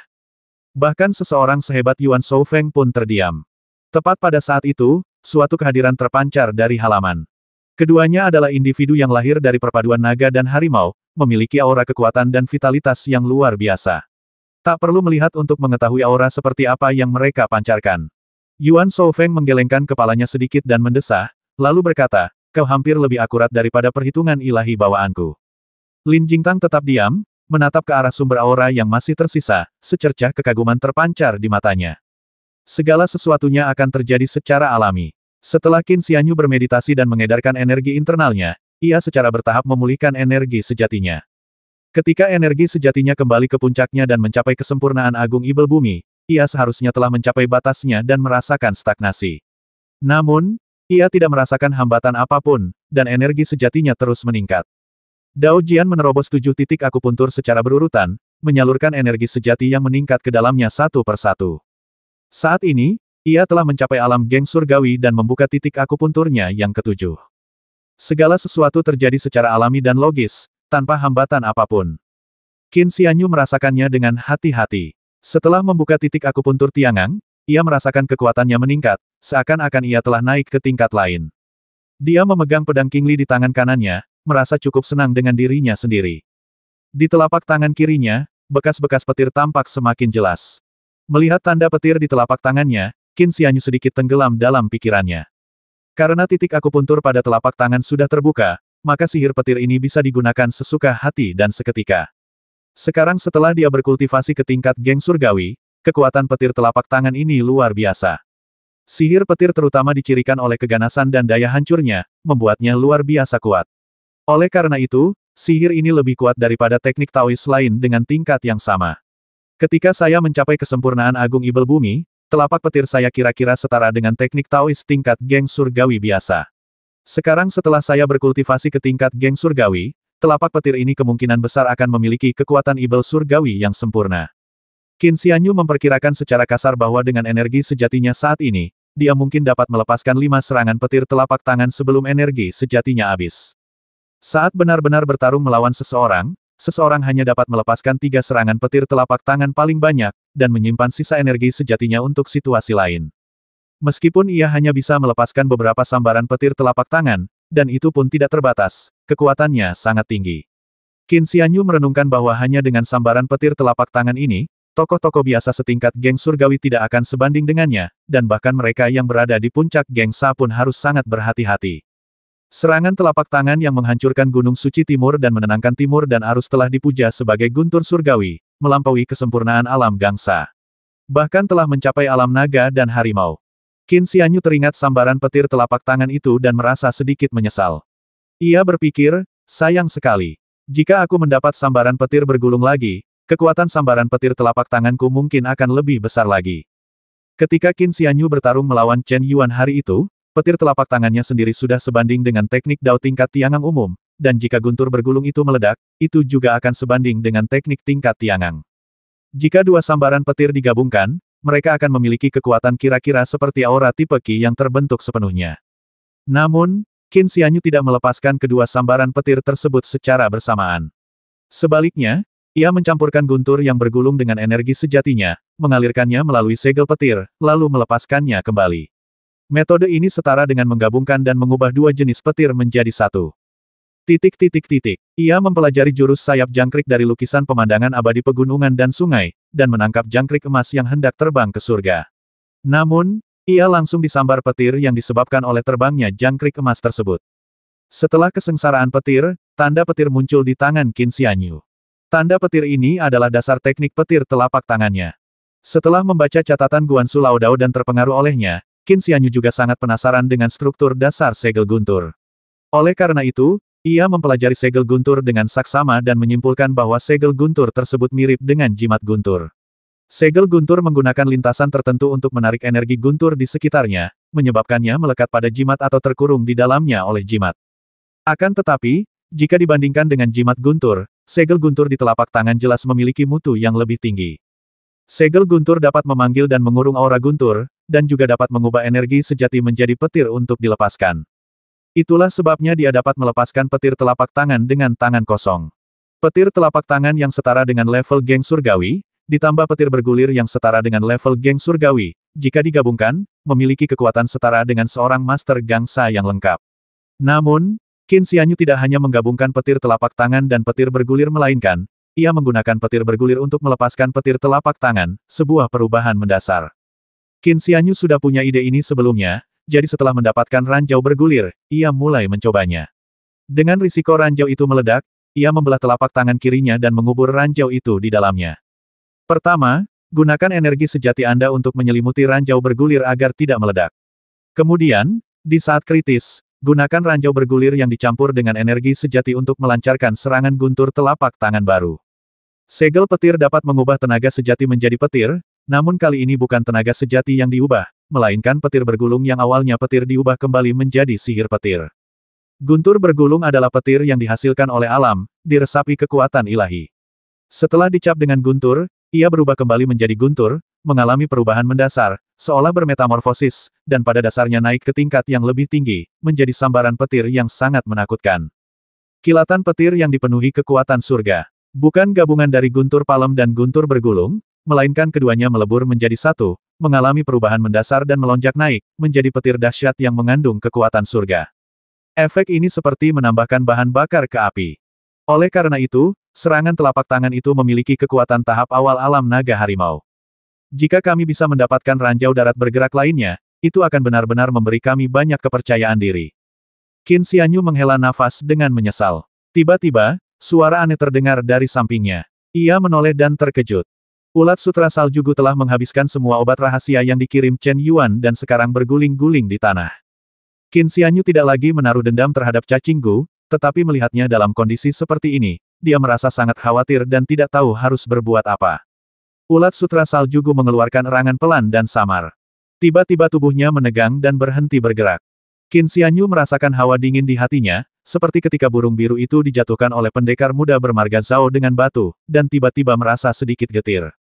Bahkan seseorang sehebat Yuan Soufeng pun terdiam. Tepat pada saat itu, suatu kehadiran terpancar dari halaman. Keduanya adalah individu yang lahir dari perpaduan naga dan harimau, memiliki aura kekuatan dan vitalitas yang luar biasa. Tak perlu melihat untuk mengetahui aura seperti apa yang mereka pancarkan. Yuan Soufeng menggelengkan kepalanya sedikit dan mendesah, lalu berkata, kau hampir lebih akurat daripada perhitungan ilahi bawaanku. Lin Jingtang tetap diam, menatap ke arah sumber aura yang masih tersisa, secercah kekaguman terpancar di matanya. Segala sesuatunya akan terjadi secara alami. Setelah Qin Xianyu bermeditasi dan mengedarkan energi internalnya, ia secara bertahap memulihkan energi sejatinya. Ketika energi sejatinya kembali ke puncaknya dan mencapai kesempurnaan agung ibel bumi, ia seharusnya telah mencapai batasnya dan merasakan stagnasi. Namun, ia tidak merasakan hambatan apapun, dan energi sejatinya terus meningkat. Dao Jian menerobos 7 titik akupuntur secara berurutan, menyalurkan energi sejati yang meningkat ke dalamnya satu persatu. Saat ini, ia telah mencapai alam geng surgawi dan membuka titik akupunturnya yang ke-7. Segala sesuatu terjadi secara alami dan logis, tanpa hambatan apapun. Qin Xianyu merasakannya dengan hati-hati. Setelah membuka titik akupuntur Tiangang, ia merasakan kekuatannya meningkat, seakan-akan ia telah naik ke tingkat lain. Dia memegang pedang Qingli di tangan kanannya, merasa cukup senang dengan dirinya sendiri. Di telapak tangan kirinya, bekas-bekas petir tampak semakin jelas. Melihat tanda petir di telapak tangannya, Qin Xianyu sedikit tenggelam dalam pikirannya. Karena titik akupuntur pada telapak tangan sudah terbuka, maka sihir petir ini bisa digunakan sesuka hati dan seketika. Sekarang setelah dia berkultivasi ke tingkat geng surgawi, kekuatan petir telapak tangan ini luar biasa. Sihir petir terutama dicirikan oleh keganasan dan daya hancurnya, membuatnya luar biasa kuat. Oleh karena itu, sihir ini lebih kuat daripada teknik Taois lain dengan tingkat yang sama. Ketika saya mencapai kesempurnaan agung ibel bumi, telapak petir saya kira-kira setara dengan teknik Taois tingkat geng surgawi biasa. Sekarang setelah saya berkultivasi ke tingkat geng surgawi, telapak petir ini kemungkinan besar akan memiliki kekuatan ibel surgawi yang sempurna. Qin Xianyu memperkirakan secara kasar bahwa dengan energi sejatinya saat ini, dia mungkin dapat melepaskan 5 serangan petir telapak tangan sebelum energi sejatinya habis. Saat benar-benar bertarung melawan seseorang, seseorang hanya dapat melepaskan 3 serangan petir telapak tangan paling banyak, dan menyimpan sisa energi sejatinya untuk situasi lain. Meskipun ia hanya bisa melepaskan beberapa sambaran petir telapak tangan, dan itu pun tidak terbatas, kekuatannya sangat tinggi. Qin Xianyu merenungkan bahwa hanya dengan sambaran petir telapak tangan ini, tokoh-tokoh biasa setingkat geng surgawi tidak akan sebanding dengannya, dan bahkan mereka yang berada di puncak geng Sa pun harus sangat berhati-hati. Serangan telapak tangan yang menghancurkan Gunung Suci Timur dan menenangkan Timur dan Arus telah dipuja sebagai guntur surgawi, melampaui kesempurnaan alam gangsa. Bahkan telah mencapai alam naga dan harimau. Qin Xianyu teringat sambaran petir telapak tangan itu dan merasa sedikit menyesal. Ia berpikir, sayang sekali. Jika aku mendapat sambaran petir bergulung lagi, kekuatan sambaran petir telapak tanganku mungkin akan lebih besar lagi. Ketika Qin Xianyu bertarung melawan Chen Yuan hari itu, petir telapak tangannya sendiri sudah sebanding dengan teknik Dao tingkat Tiangang umum, dan jika guntur bergulung itu meledak, itu juga akan sebanding dengan teknik tingkat Tiangang. Jika dua sambaran petir digabungkan, mereka akan memiliki kekuatan kira-kira seperti aura tipe Qi yang terbentuk sepenuhnya. Namun, Qin Xianyu tidak melepaskan kedua sambaran petir tersebut secara bersamaan. Sebaliknya, ia mencampurkan guntur yang bergulung dengan energi sejatinya, mengalirkannya melalui segel petir, lalu melepaskannya kembali. Metode ini setara dengan menggabungkan dan mengubah dua jenis petir menjadi satu. Ia mempelajari jurus sayap jangkrik dari lukisan pemandangan abadi pegunungan dan sungai, dan menangkap jangkrik emas yang hendak terbang ke surga. Namun, ia langsung disambar petir yang disebabkan oleh terbangnya jangkrik emas tersebut. Setelah kesengsaraan petir, tanda petir muncul di tangan Qin Xianyu. Tanda petir ini adalah dasar teknik petir telapak tangannya. Setelah membaca catatan Guansu Laodao dan terpengaruh olehnya, Qin Xianyu juga sangat penasaran dengan struktur dasar segel guntur. Oleh karena itu, ia mempelajari segel guntur dengan saksama dan menyimpulkan bahwa segel guntur tersebut mirip dengan jimat guntur. Segel guntur menggunakan lintasan tertentu untuk menarik energi guntur di sekitarnya, menyebabkannya melekat pada jimat atau terkurung di dalamnya oleh jimat. Akan tetapi, jika dibandingkan dengan jimat guntur, segel guntur di telapak tangan jelas memiliki mutu yang lebih tinggi. Segel guntur dapat memanggil dan mengurung aura guntur, dan juga dapat mengubah energi sejati menjadi petir untuk dilepaskan. Itulah sebabnya dia dapat melepaskan petir telapak tangan dengan tangan kosong. Petir telapak tangan yang setara dengan level geng surgawi, ditambah petir bergulir yang setara dengan level geng surgawi, jika digabungkan, memiliki kekuatan setara dengan seorang master gangsa yang lengkap. Namun, Qin Xianyu tidak hanya menggabungkan petir telapak tangan dan petir bergulir melainkan, ia menggunakan petir bergulir untuk melepaskan petir telapak tangan, sebuah perubahan mendasar. Qin Xianyu sudah punya ide ini sebelumnya, jadi setelah mendapatkan ranjau bergulir, ia mulai mencobanya. Dengan risiko ranjau itu meledak, ia membelah telapak tangan kirinya dan mengubur ranjau itu di dalamnya. Pertama, gunakan energi sejati Anda untuk menyelimuti ranjau bergulir agar tidak meledak. Kemudian, di saat kritis, gunakan ranjau bergulir yang dicampur dengan energi sejati untuk melancarkan serangan guntur telapak tangan baru. Segel petir dapat mengubah tenaga sejati menjadi petir, namun kali ini bukan tenaga sejati yang diubah, melainkan petir bergulung yang awalnya petir diubah kembali menjadi sihir petir. Guntur bergulung adalah petir yang dihasilkan oleh alam, diresapi kekuatan ilahi. Setelah dicap dengan guntur, ia berubah kembali menjadi guntur, mengalami perubahan mendasar, seolah bermetamorfosis, dan pada dasarnya naik ke tingkat yang lebih tinggi, menjadi sambaran petir yang sangat menakutkan. Kilatan petir yang dipenuhi kekuatan surga. Bukan gabungan dari guntur palem dan guntur bergulung, melainkan keduanya melebur menjadi satu, mengalami perubahan mendasar dan melonjak naik, menjadi petir dahsyat yang mengandung kekuatan surga. Efek ini seperti menambahkan bahan bakar ke api. Oleh karena itu, serangan telapak tangan itu memiliki kekuatan tahap awal alam naga harimau. Jika kami bisa mendapatkan ranjau darat bergerak lainnya, itu akan benar-benar memberi kami banyak kepercayaan diri. Qin Xianyu menghela nafas dengan menyesal. Tiba-tiba, suara aneh terdengar dari sampingnya. Ia menoleh dan terkejut. Ulat sutra salju Gu telah menghabiskan semua obat rahasia yang dikirim Chen Yuan dan sekarang berguling-guling di tanah. Qin Xianyu tidak lagi menaruh dendam terhadap cacing Gu, tetapi melihatnya dalam kondisi seperti ini, dia merasa sangat khawatir dan tidak tahu harus berbuat apa. Ulat sutra salju Gu mengeluarkan erangan pelan dan samar. Tiba-tiba tubuhnya menegang dan berhenti bergerak. Qin Xianyu merasakan hawa dingin di hatinya, seperti ketika burung biru itu dijatuhkan oleh pendekar muda bermarga Zhao dengan batu, dan tiba-tiba merasa sedikit getir.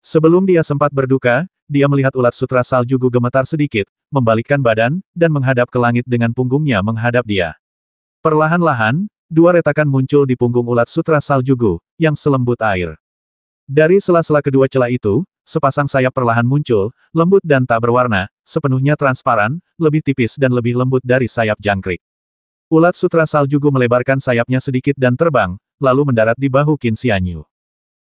Sebelum dia sempat berduka, dia melihat ulat sutra salju Gu gemetar sedikit, membalikkan badan, dan menghadap ke langit dengan punggungnya menghadap dia. Perlahan-lahan, dua retakan muncul di punggung ulat sutra salju Gu, yang selembut air. Dari sela-sela kedua celah itu, sepasang sayap perlahan muncul, lembut dan tak berwarna, sepenuhnya transparan, lebih tipis dan lebih lembut dari sayap jangkrik. Ulat sutra salju Gu melebarkan sayapnya sedikit dan terbang, lalu mendarat di bahu Qin Xianyu.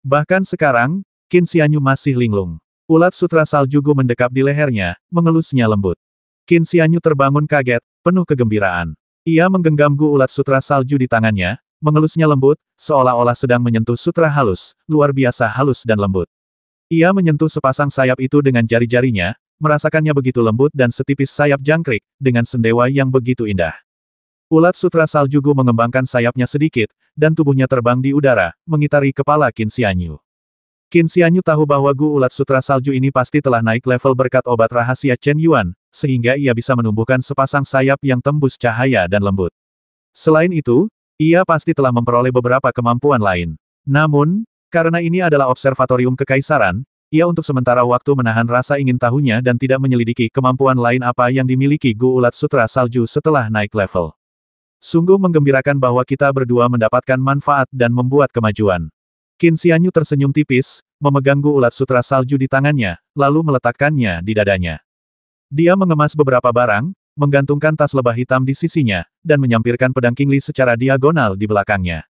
Bahkan sekarang, Qin Xianyu masih linglung. Ulat sutra salju Gu mendekap di lehernya, mengelusnya lembut. Qin Xianyu terbangun kaget, penuh kegembiraan. Ia menggenggam Gu ulat sutra salju di tangannya, mengelusnya lembut, seolah-olah sedang menyentuh sutra halus, luar biasa halus dan lembut. Ia menyentuh sepasang sayap itu dengan jari-jarinya, merasakannya begitu lembut dan setipis sayap jangkrik, dengan sendewa yang begitu indah. Ulat sutra salju Gu mengembangkan sayapnya sedikit, dan tubuhnya terbang di udara, mengitari kepala Qin Xianyu. Qin Xianyu tahu bahwa Gu ulat sutra salju ini pasti telah naik level berkat obat rahasia Chen Yuan, sehingga ia bisa menumbuhkan sepasang sayap yang tembus cahaya dan lembut. Selain itu, ia pasti telah memperoleh beberapa kemampuan lain. Namun, karena ini adalah observatorium kekaisaran, ia untuk sementara waktu menahan rasa ingin tahunya dan tidak menyelidiki kemampuan lain apa yang dimiliki Gu Ulat Sutra Salju setelah naik level. Sungguh menggembirakan bahwa kita berdua mendapatkan manfaat dan membuat kemajuan. Qin Xianyu tersenyum tipis, memegang Gu Ulat Sutra Salju di tangannya, lalu meletakkannya di dadanya. Dia mengemas beberapa barang, menggantungkan tas lebah hitam di sisinya, dan menyampirkan pedang Qingli secara diagonal di belakangnya.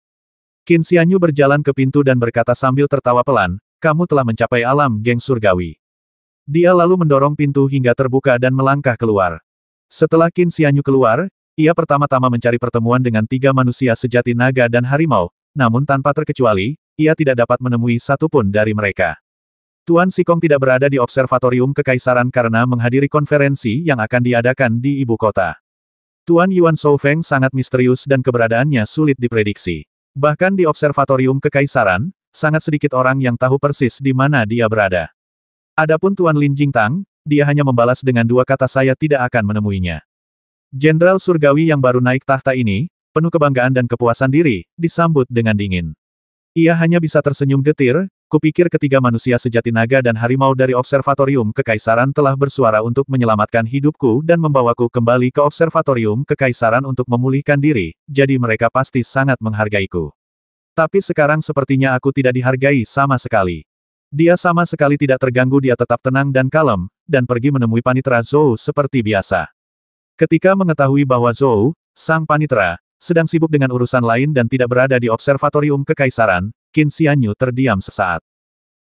Qin Xianyu berjalan ke pintu dan berkata sambil tertawa pelan, kamu telah mencapai alam geng surgawi. Dia lalu mendorong pintu hingga terbuka dan melangkah keluar. Setelah Qin Xianyu keluar, ia pertama-tama mencari pertemuan dengan 3 manusia sejati naga dan harimau, namun tanpa terkecuali, ia tidak dapat menemui satupun dari mereka. Tuan Sikong tidak berada di Observatorium Kekaisaran karena menghadiri konferensi yang akan diadakan di ibu kota. Tuan Yuan Shoufeng sangat misterius dan keberadaannya sulit diprediksi. Bahkan di Observatorium Kekaisaran, sangat sedikit orang yang tahu persis di mana dia berada. Adapun Tuan Lin Jingtang, dia hanya membalas dengan 2 kata saya tidak akan menemuinya. Jenderal Surgawi yang baru naik tahta ini, penuh kebanggaan dan kepuasan diri, disambut dengan dingin. Ia hanya bisa tersenyum getir, kupikir ketiga manusia sejati naga dan harimau dari Observatorium Kekaisaran telah bersuara untuk menyelamatkan hidupku dan membawaku kembali ke Observatorium Kekaisaran untuk memulihkan diri, jadi mereka pasti sangat menghargaiku. Tapi sekarang sepertinya aku tidak dihargai sama sekali. Dia sama sekali tidak terganggu, dia tetap tenang dan kalem, dan pergi menemui Panitra Zhou seperti biasa. Ketika mengetahui bahwa Zhou, sang panitera, sedang sibuk dengan urusan lain dan tidak berada di Observatorium Kekaisaran, Qin Xianyu terdiam sesaat.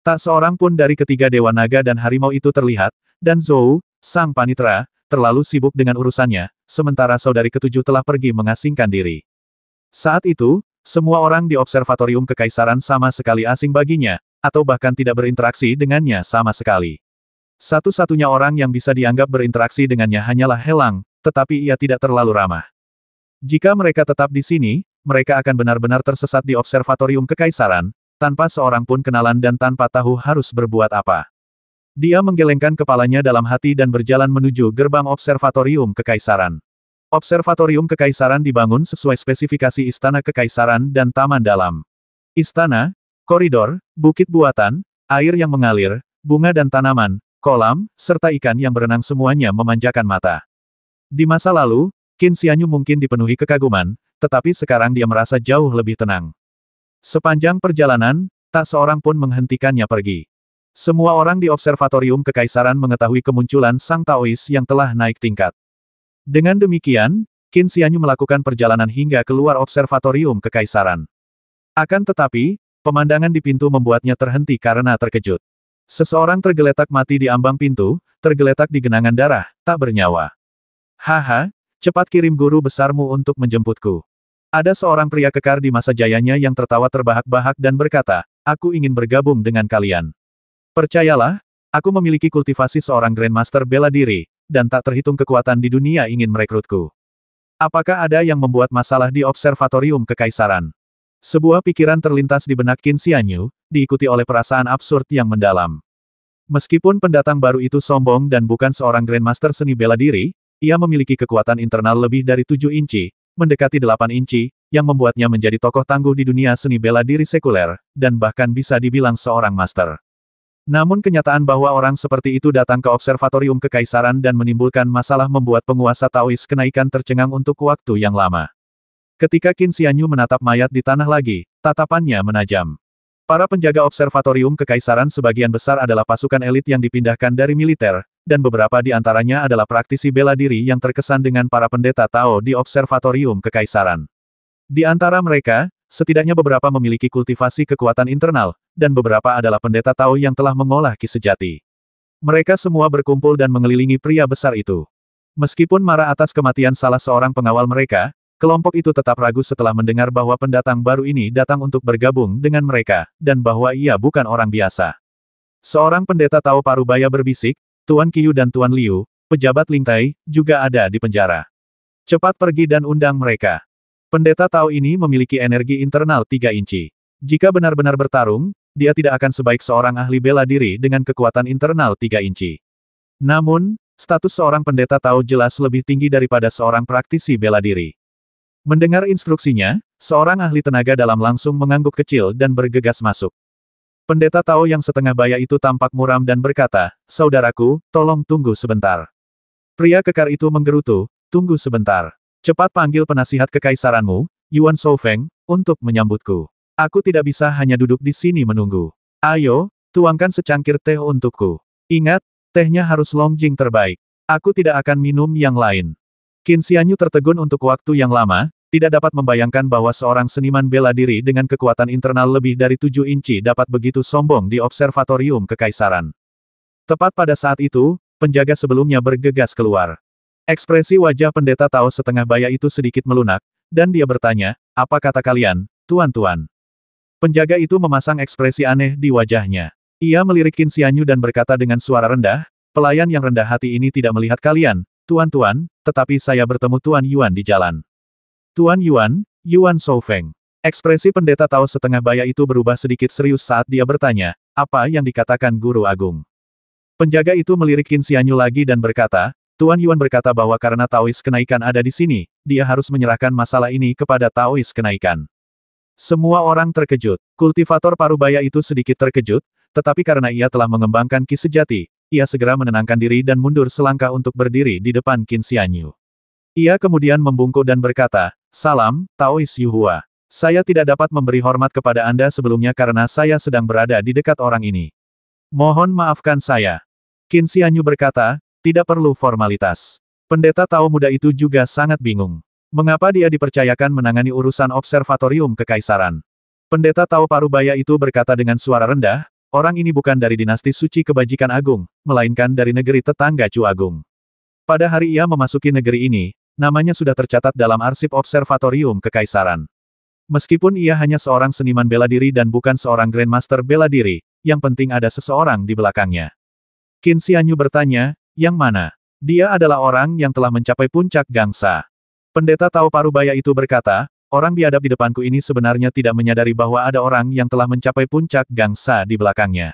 Tak seorang pun dari ketiga dewa naga dan harimau itu terlihat, dan Zhou, sang panitera, terlalu sibuk dengan urusannya, sementara saudari ketujuh telah pergi mengasingkan diri. Saat itu, semua orang di Observatorium Kekaisaran sama sekali asing baginya, atau bahkan tidak berinteraksi dengannya sama sekali. Satu-satunya orang yang bisa dianggap berinteraksi dengannya hanyalah Helang, tetapi ia tidak terlalu ramah. Jika mereka tetap di sini, mereka akan benar-benar tersesat di Observatorium Kekaisaran, tanpa seorang pun kenalan dan tanpa tahu harus berbuat apa. Dia menggelengkan kepalanya dalam hati dan berjalan menuju gerbang Observatorium Kekaisaran. Observatorium Kekaisaran dibangun sesuai spesifikasi Istana Kekaisaran dan Taman Dalam. Istana, koridor, bukit buatan, air yang mengalir, bunga dan tanaman, kolam, serta ikan yang berenang semuanya memanjakan mata. Di masa lalu, Qin Xianyu mungkin dipenuhi kekaguman, tetapi sekarang dia merasa jauh lebih tenang. Sepanjang perjalanan, tak seorang pun menghentikannya pergi. Semua orang di Observatorium Kekaisaran mengetahui kemunculan Sang Taois yang telah naik tingkat. Dengan demikian, Qin Xianyu melakukan perjalanan hingga keluar Observatorium Kekaisaran. Akan tetapi, pemandangan di pintu membuatnya terhenti karena terkejut. Seseorang tergeletak mati di ambang pintu, tergeletak di genangan darah, tak bernyawa. Haha, cepat kirim guru besarmu untuk menjemputku. Ada seorang pria kekar di masa jayanya yang tertawa terbahak-bahak dan berkata, aku ingin bergabung dengan kalian. Percayalah, aku memiliki kultivasi seorang Grandmaster bela diri, dan tak terhitung kekuatan di dunia ingin merekrutku. Apakah ada yang membuat masalah di Observatorium Kekaisaran? Sebuah pikiran terlintas di benak Qin Xianyu, diikuti oleh perasaan absurd yang mendalam. Meskipun pendatang baru itu sombong dan bukan seorang Grandmaster seni bela diri, ia memiliki kekuatan internal lebih dari 7 inci, mendekati 8 inci, yang membuatnya menjadi tokoh tangguh di dunia seni bela diri sekuler, dan bahkan bisa dibilang seorang master. Namun kenyataan bahwa orang seperti itu datang ke Observatorium Kekaisaran dan menimbulkan masalah membuat penguasa Taois kenaikan tercengang untuk waktu yang lama. Ketika Qin Xianyu menatap mayat di tanah lagi, tatapannya menajam. Para penjaga Observatorium Kekaisaran sebagian besar adalah pasukan elit yang dipindahkan dari militer, dan beberapa di antaranya adalah praktisi bela diri yang terkesan dengan para pendeta Tao di Observatorium Kekaisaran. Di antara mereka, setidaknya beberapa memiliki kultivasi kekuatan internal, dan beberapa adalah pendeta Tao yang telah mengolah ki sejati. Mereka semua berkumpul dan mengelilingi pria besar itu. Meskipun marah atas kematian salah seorang pengawal mereka, kelompok itu tetap ragu setelah mendengar bahwa pendatang baru ini datang untuk bergabung dengan mereka, dan bahwa ia bukan orang biasa. Seorang pendeta Tao Parubaya berbisik, Tuan Qiyu dan Tuan Liu, pejabat Lingtai, juga ada di penjara. Cepat pergi dan undang mereka. Pendeta Tao ini memiliki energi internal 3 inci. Jika benar-benar bertarung, dia tidak akan sebaik seorang ahli bela diri dengan kekuatan internal 3 inci. Namun, Status seorang pendeta Tao jelas lebih tinggi daripada seorang praktisi bela diri. Mendengar instruksinya, seorang ahli tenaga dalam langsung mengangguk kecil dan bergegas masuk. Pendeta Tao yang setengah baya itu tampak muram dan berkata, "Saudaraku, tolong tunggu sebentar." Pria kekar itu menggerutu, "Tunggu sebentar. Cepat panggil penasihat kekaisaranmu, Yuan Shoufeng, untuk menyambutku. Aku tidak bisa hanya duduk di sini menunggu. Ayo, tuangkan secangkir teh untukku. Ingat, tehnya harus Longjing terbaik. Aku tidak akan minum yang lain." Qin Xianyu tertegun untuk waktu yang lama, tidak dapat membayangkan bahwa seorang seniman bela diri dengan kekuatan internal lebih dari 7 inci dapat begitu sombong di observatorium kekaisaran. Tepat pada saat itu, penjaga sebelumnya bergegas keluar. Ekspresi wajah pendeta Tao setengah baya itu sedikit melunak, dan dia bertanya, "Apa kata kalian, tuan-tuan?" Penjaga itu memasang ekspresi aneh di wajahnya. Ia melirik Qin Xianyu dan berkata dengan suara rendah, "Pelayan yang rendah hati ini tidak melihat kalian, tuan-tuan, tetapi saya bertemu Tuan Yuan di jalan." "Tuan Yuan, Yuan Shoufeng." Ekspresi pendeta Tao setengah baya itu berubah sedikit serius saat dia bertanya, "Apa yang dikatakan Guru Agung?" Penjaga itu melirik Qin Xianyu lagi dan berkata, "Tuan Yuan berkata bahwa karena Taois kenaikan ada di sini, dia harus menyerahkan masalah ini kepada Taois kenaikan." Semua orang terkejut. Kultivator parubaya itu sedikit terkejut, tetapi karena ia telah mengembangkan ki sejati, ia segera menenangkan diri dan mundur selangkah untuk berdiri di depan Qin Xianyu. Ia kemudian membungkuk dan berkata, "Salam, Taois Yuhua. Saya tidak dapat memberi hormat kepada Anda sebelumnya karena saya sedang berada di dekat orang ini. Mohon maafkan saya." Qin Xianyu berkata, "Tidak perlu formalitas." Pendeta Tao muda itu juga sangat bingung. Mengapa dia dipercayakan menangani urusan observatorium kekaisaran? Pendeta Tao parubaya itu berkata dengan suara rendah, "Orang ini bukan dari dinasti suci kebajikan agung, melainkan dari negeri tetangga Chu Agung. Pada hari ia memasuki negeri ini, namanya sudah tercatat dalam arsip observatorium kekaisaran. Meskipun ia hanya seorang seniman bela diri dan bukan seorang grandmaster bela diri, yang penting ada seseorang di belakangnya." Qin Xianyu bertanya, "Yang mana?" "Dia adalah orang yang telah mencapai puncak gangsa." Pendeta Tao parubaya itu berkata, "Orang biadab di depanku ini sebenarnya tidak menyadari bahwa ada orang yang telah mencapai puncak gangsa di belakangnya.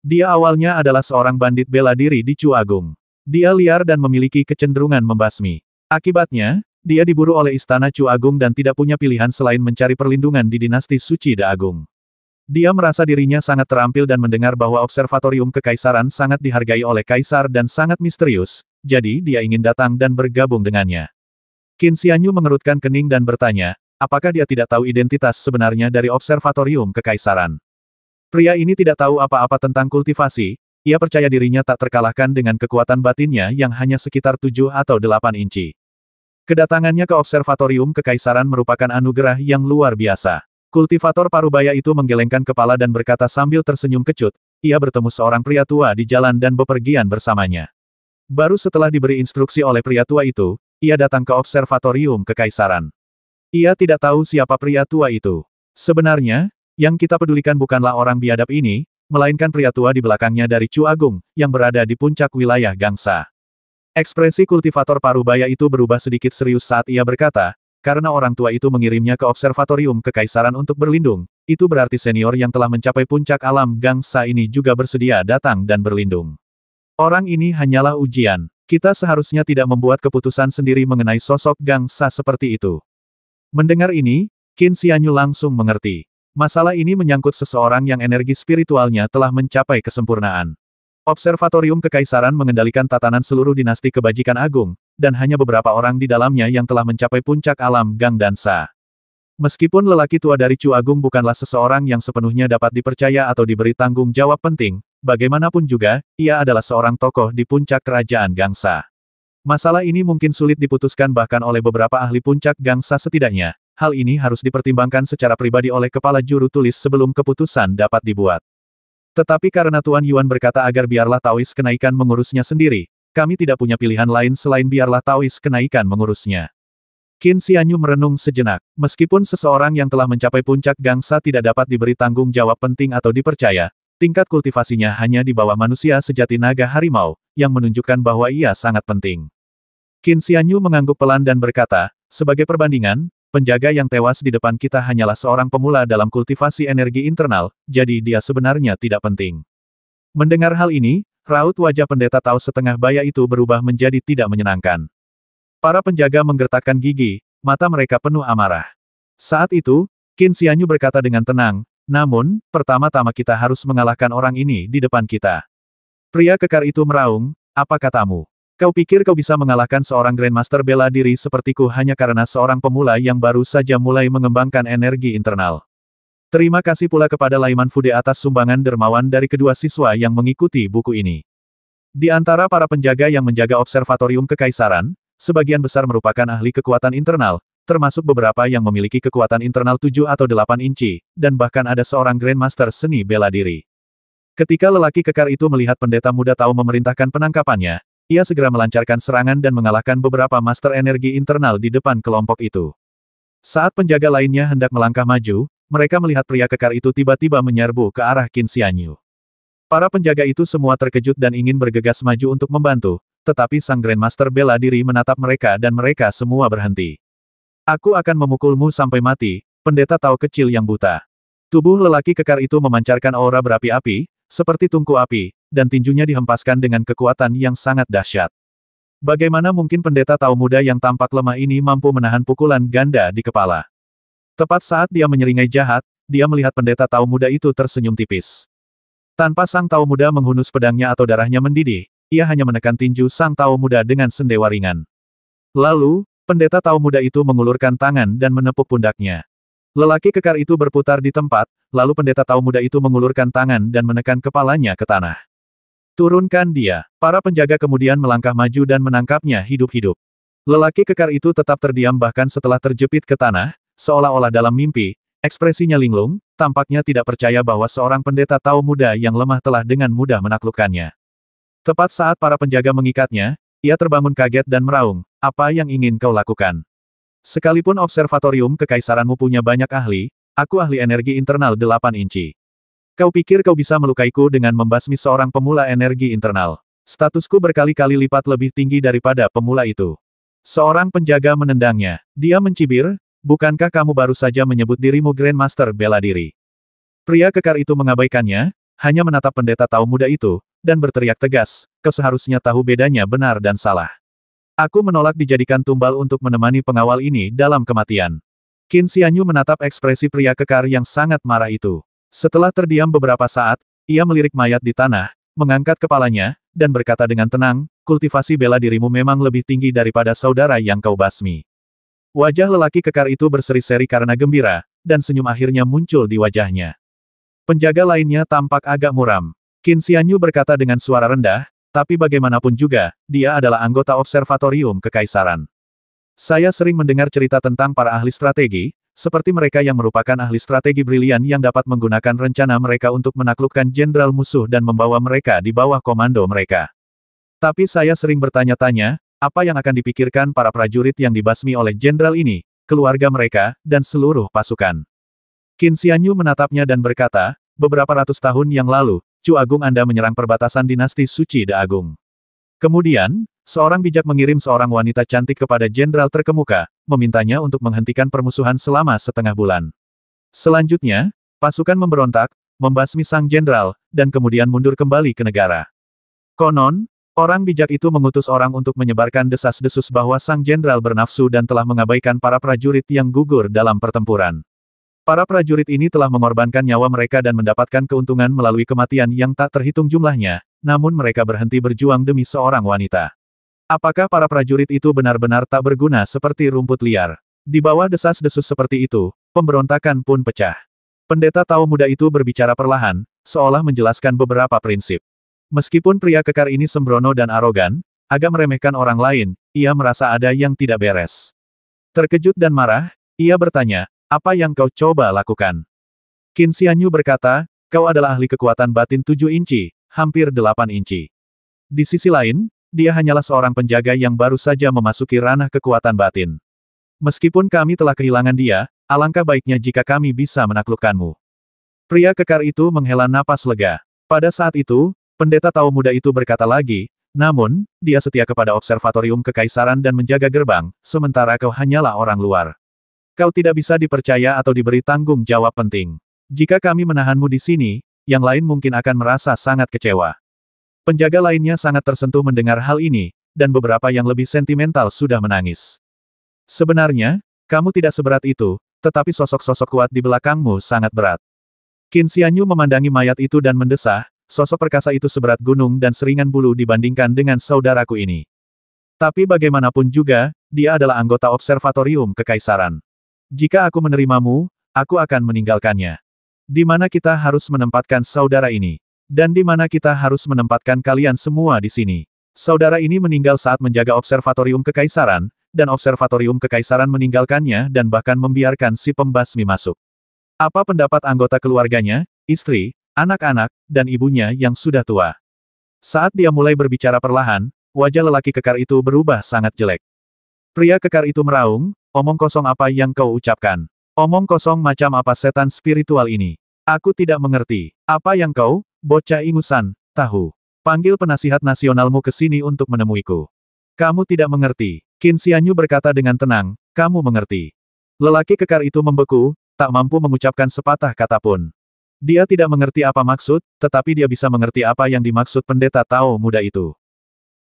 Dia awalnya adalah seorang bandit bela diri di Chu Agung. Dia liar dan memiliki kecenderungan membasmi. Akibatnya, dia diburu oleh istana Chu Agung dan tidak punya pilihan selain mencari perlindungan di dinasti suci Da Agung. Dia merasa dirinya sangat terampil dan mendengar bahwa observatorium kekaisaran sangat dihargai oleh kaisar dan sangat misterius, jadi dia ingin datang dan bergabung dengannya." Qin Xianyu mengerutkan kening dan bertanya, apakah dia tidak tahu identitas sebenarnya dari observatorium kekaisaran? Pria ini tidak tahu apa-apa tentang kultivasi, ia percaya dirinya tak terkalahkan dengan kekuatan batinnya yang hanya sekitar 7 atau 8 inci. Kedatangannya ke observatorium kekaisaran merupakan anugerah yang luar biasa. Kultivator parubaya itu menggelengkan kepala dan berkata sambil tersenyum kecut, ia bertemu seorang pria tua di jalan dan bepergian bersamanya. Baru setelah diberi instruksi oleh pria tua itu, ia datang ke observatorium kekaisaran. Ia tidak tahu siapa pria tua itu. Sebenarnya, yang kita pedulikan bukanlah orang biadab ini, melainkan pria tua di belakangnya dari Chu Agung, yang berada di puncak wilayah Gangsa. Ekspresi kultivator parubaya itu berubah sedikit serius saat ia berkata, karena orang tua itu mengirimnya ke observatorium kekaisaran untuk berlindung, itu berarti senior yang telah mencapai puncak alam Gangsa ini juga bersedia datang dan berlindung. Orang ini hanyalah ujian. Kita seharusnya tidak membuat keputusan sendiri mengenai sosok Gangsa seperti itu. Mendengar ini, Qin Xianyu langsung mengerti. Masalah ini menyangkut seseorang yang energi spiritualnya telah mencapai kesempurnaan. Observatorium kekaisaran mengendalikan tatanan seluruh dinasti kebajikan agung, dan hanya beberapa orang di dalamnya yang telah mencapai puncak alam Gang Dansa. Meskipun lelaki tua dari Chu Agung bukanlah seseorang yang sepenuhnya dapat dipercaya atau diberi tanggung jawab penting, bagaimanapun juga, ia adalah seorang tokoh di puncak kerajaan Gangsa. Masalah ini mungkin sulit diputuskan bahkan oleh beberapa ahli puncak Gangsa setidaknya. Hal ini harus dipertimbangkan secara pribadi oleh kepala juru tulis sebelum keputusan dapat dibuat. Tetapi karena Tuan Yuan berkata agar biarlah Taois kenaikan mengurusnya sendiri, kami tidak punya pilihan lain selain biarlah Taois kenaikan mengurusnya. Qin Xianyu merenung sejenak. Meskipun seseorang yang telah mencapai puncak Gangsa tidak dapat diberi tanggung jawab penting atau dipercaya, tingkat kultivasinya hanya di bawah manusia sejati naga harimau, yang menunjukkan bahwa ia sangat penting. Qin Xianyu mengangguk pelan dan berkata, sebagai perbandingan, penjaga yang tewas di depan kita hanyalah seorang pemula dalam kultivasi energi internal, jadi dia sebenarnya tidak penting. Mendengar hal ini, Raut wajah pendeta Tao setengah baya itu berubah menjadi tidak menyenangkan. Para penjaga menggertakkan gigi, mata mereka penuh amarah. Saat itu, Qin Xianyu berkata dengan tenang, namun, pertama-tama kita harus mengalahkan orang ini di depan kita. Pria kekar itu meraung, apa katamu? Kau pikir kau bisa mengalahkan seorang Grandmaster bela diri sepertiku hanya karena seorang pemula yang baru saja mulai mengembangkan energi internal. Terima kasih pula kepada Laiman Fude atas sumbangan dermawan dari kedua siswa yang mengikuti buku ini. Di antara para penjaga yang menjaga observatorium kekaisaran, sebagian besar merupakan ahli kekuatan internal, termasuk beberapa yang memiliki kekuatan internal 7 atau 8 inci, dan bahkan ada seorang Grandmaster seni bela diri. Ketika lelaki kekar itu melihat pendeta muda Tao memerintahkan penangkapannya, ia segera melancarkan serangan dan mengalahkan beberapa master energi internal di depan kelompok itu. Saat penjaga lainnya hendak melangkah maju, mereka melihat pria kekar itu tiba-tiba menyerbu ke arah Qin Xianyu. Para penjaga itu semua terkejut dan ingin bergegas maju untuk membantu, tetapi sang Grandmaster bela diri menatap mereka dan mereka semua berhenti. Aku akan memukulmu sampai mati, pendeta Tao kecil yang buta. Tubuh lelaki kekar itu memancarkan aura berapi-api, seperti tungku api, dan tinjunya dihempaskan dengan kekuatan yang sangat dahsyat. Bagaimana mungkin pendeta Tao muda yang tampak lemah ini mampu menahan pukulan ganda di kepala? Tepat saat dia menyeringai jahat, dia melihat pendeta Tao muda itu tersenyum tipis. Tanpa sang Tao muda menghunus pedangnya atau darahnya mendidih, ia hanya menekan tinju sang Tao muda dengan sendewa ringan. Lalu, pendeta Tao muda itu mengulurkan tangan dan menepuk pundaknya. Lelaki kekar itu berputar di tempat, lalu pendeta Tao muda itu mengulurkan tangan dan menekan kepalanya ke tanah. Turunkan dia. Para penjaga kemudian melangkah maju dan menangkapnya hidup-hidup. Lelaki kekar itu tetap terdiam bahkan setelah terjepit ke tanah, seolah-olah dalam mimpi, ekspresinya linglung, tampaknya tidak percaya bahwa seorang pendeta Tao muda yang lemah telah dengan mudah menaklukkannya. Tepat saat para penjaga mengikatnya, ia terbangun kaget dan meraung, apa yang ingin kau lakukan? Sekalipun observatorium kekaisaranmu punya banyak ahli, aku ahli energi internal 8 inci. Kau pikir kau bisa melukaiku dengan membasmi seorang pemula energi internal? Statusku berkali-kali lipat lebih tinggi daripada pemula itu. Seorang penjaga menendangnya. Dia mencibir, bukankah kamu baru saja menyebut dirimu Grandmaster bela diri? Pria kekar itu mengabaikannya, hanya menatap pendeta Tao muda itu, dan berteriak tegas, kau seharusnya tahu bedanya benar dan salah. Aku menolak dijadikan tumbal untuk menemani pengawal ini dalam kematian. Qin Xianyu menatap ekspresi pria kekar yang sangat marah itu. Setelah terdiam beberapa saat, ia melirik mayat di tanah, mengangkat kepalanya, dan berkata dengan tenang, kultivasi bela dirimu memang lebih tinggi daripada saudara yang kau basmi. Wajah lelaki kekar itu berseri-seri karena gembira, dan senyum akhirnya muncul di wajahnya. Penjaga lainnya tampak agak muram. Qin Xianyu berkata dengan suara rendah, tapi bagaimanapun juga, dia adalah anggota observatorium kekaisaran. Saya sering mendengar cerita tentang para ahli strategi, seperti mereka yang merupakan ahli strategi brilian yang dapat menggunakan rencana mereka untuk menaklukkan jenderal musuh dan membawa mereka di bawah komando mereka. Tapi saya sering bertanya-tanya, apa yang akan dipikirkan para prajurit yang dibasmi oleh jenderal ini, keluarga mereka, dan seluruh pasukan. Qin Xianyu menatapnya dan berkata, beberapa ratus tahun yang lalu, Chu Agung Anda menyerang perbatasan dinasti Suci De Agung. Kemudian, seorang bijak mengirim seorang wanita cantik kepada jenderal terkemuka, memintanya untuk menghentikan permusuhan selama setengah bulan. Selanjutnya, pasukan memberontak, membasmi sang jenderal, dan kemudian mundur kembali ke negara. Konon, orang bijak itu mengutus orang untuk menyebarkan desas-desus bahwa sang jenderal bernafsu dan telah mengabaikan para prajurit yang gugur dalam pertempuran. Para prajurit ini telah mengorbankan nyawa mereka dan mendapatkan keuntungan melalui kematian yang tak terhitung jumlahnya, namun mereka berhenti berjuang demi seorang wanita. Apakah para prajurit itu benar-benar tak berguna seperti rumput liar? Di bawah desas-desus seperti itu, pemberontakan pun pecah. Pendeta Tao muda itu berbicara perlahan, seolah menjelaskan beberapa prinsip. Meskipun pria kekar ini sembrono dan arogan, agak meremehkan orang lain, ia merasa ada yang tidak beres. Terkejut dan marah, ia bertanya, apa yang kau coba lakukan? Qin Xianyu berkata, kau adalah ahli kekuatan batin 7 inci, hampir 8 inci. Di sisi lain, dia hanyalah seorang penjaga yang baru saja memasuki ranah kekuatan batin. Meskipun kami telah kehilangan dia, alangkah baiknya jika kami bisa menaklukkanmu. Pria kekar itu menghela napas lega. Pada saat itu, pendeta Tao muda itu berkata lagi, namun, dia setia kepada observatorium kekaisaran dan menjaga gerbang, sementara kau hanyalah orang luar. Kau tidak bisa dipercaya atau diberi tanggung jawab penting. Jika kami menahanmu di sini, yang lain mungkin akan merasa sangat kecewa. Penjaga lainnya sangat tersentuh mendengar hal ini, dan beberapa yang lebih sentimental sudah menangis. Sebenarnya, kamu tidak seberat itu, tetapi sosok-sosok kuat di belakangmu sangat berat. Qin Xianyu memandangi mayat itu dan mendesah, sosok perkasa itu seberat gunung dan seringan bulu dibandingkan dengan saudaraku ini. Tapi bagaimanapun juga, dia adalah anggota observatorium kekaisaran. Jika aku menerimamu, aku akan meninggalkannya. Di mana kita harus menempatkan saudara ini? Dan di mana kita harus menempatkan kalian semua di sini? Saudara ini meninggal saat menjaga observatorium kekaisaran, dan observatorium kekaisaran meninggalkannya dan bahkan membiarkan si pembasmi masuk. Apa pendapat anggota keluarganya, istri, anak-anak, dan ibunya yang sudah tua? Saat dia mulai berbicara perlahan, wajah lelaki kekar itu berubah sangat jelek. Pria kekar itu meraung, omong kosong apa yang kau ucapkan? Omong kosong macam apa setan spiritual ini? Aku tidak mengerti. Apa yang kau, bocah ingusan, tahu? Panggil penasihat nasionalmu ke sini untuk menemuiku. Kamu tidak mengerti. Qin Xianyu berkata dengan tenang, kamu mengerti. Lelaki kekar itu membeku, tak mampu mengucapkan sepatah kata pun. Dia tidak mengerti apa maksud, tetapi dia bisa mengerti apa yang dimaksud pendeta Tao muda itu.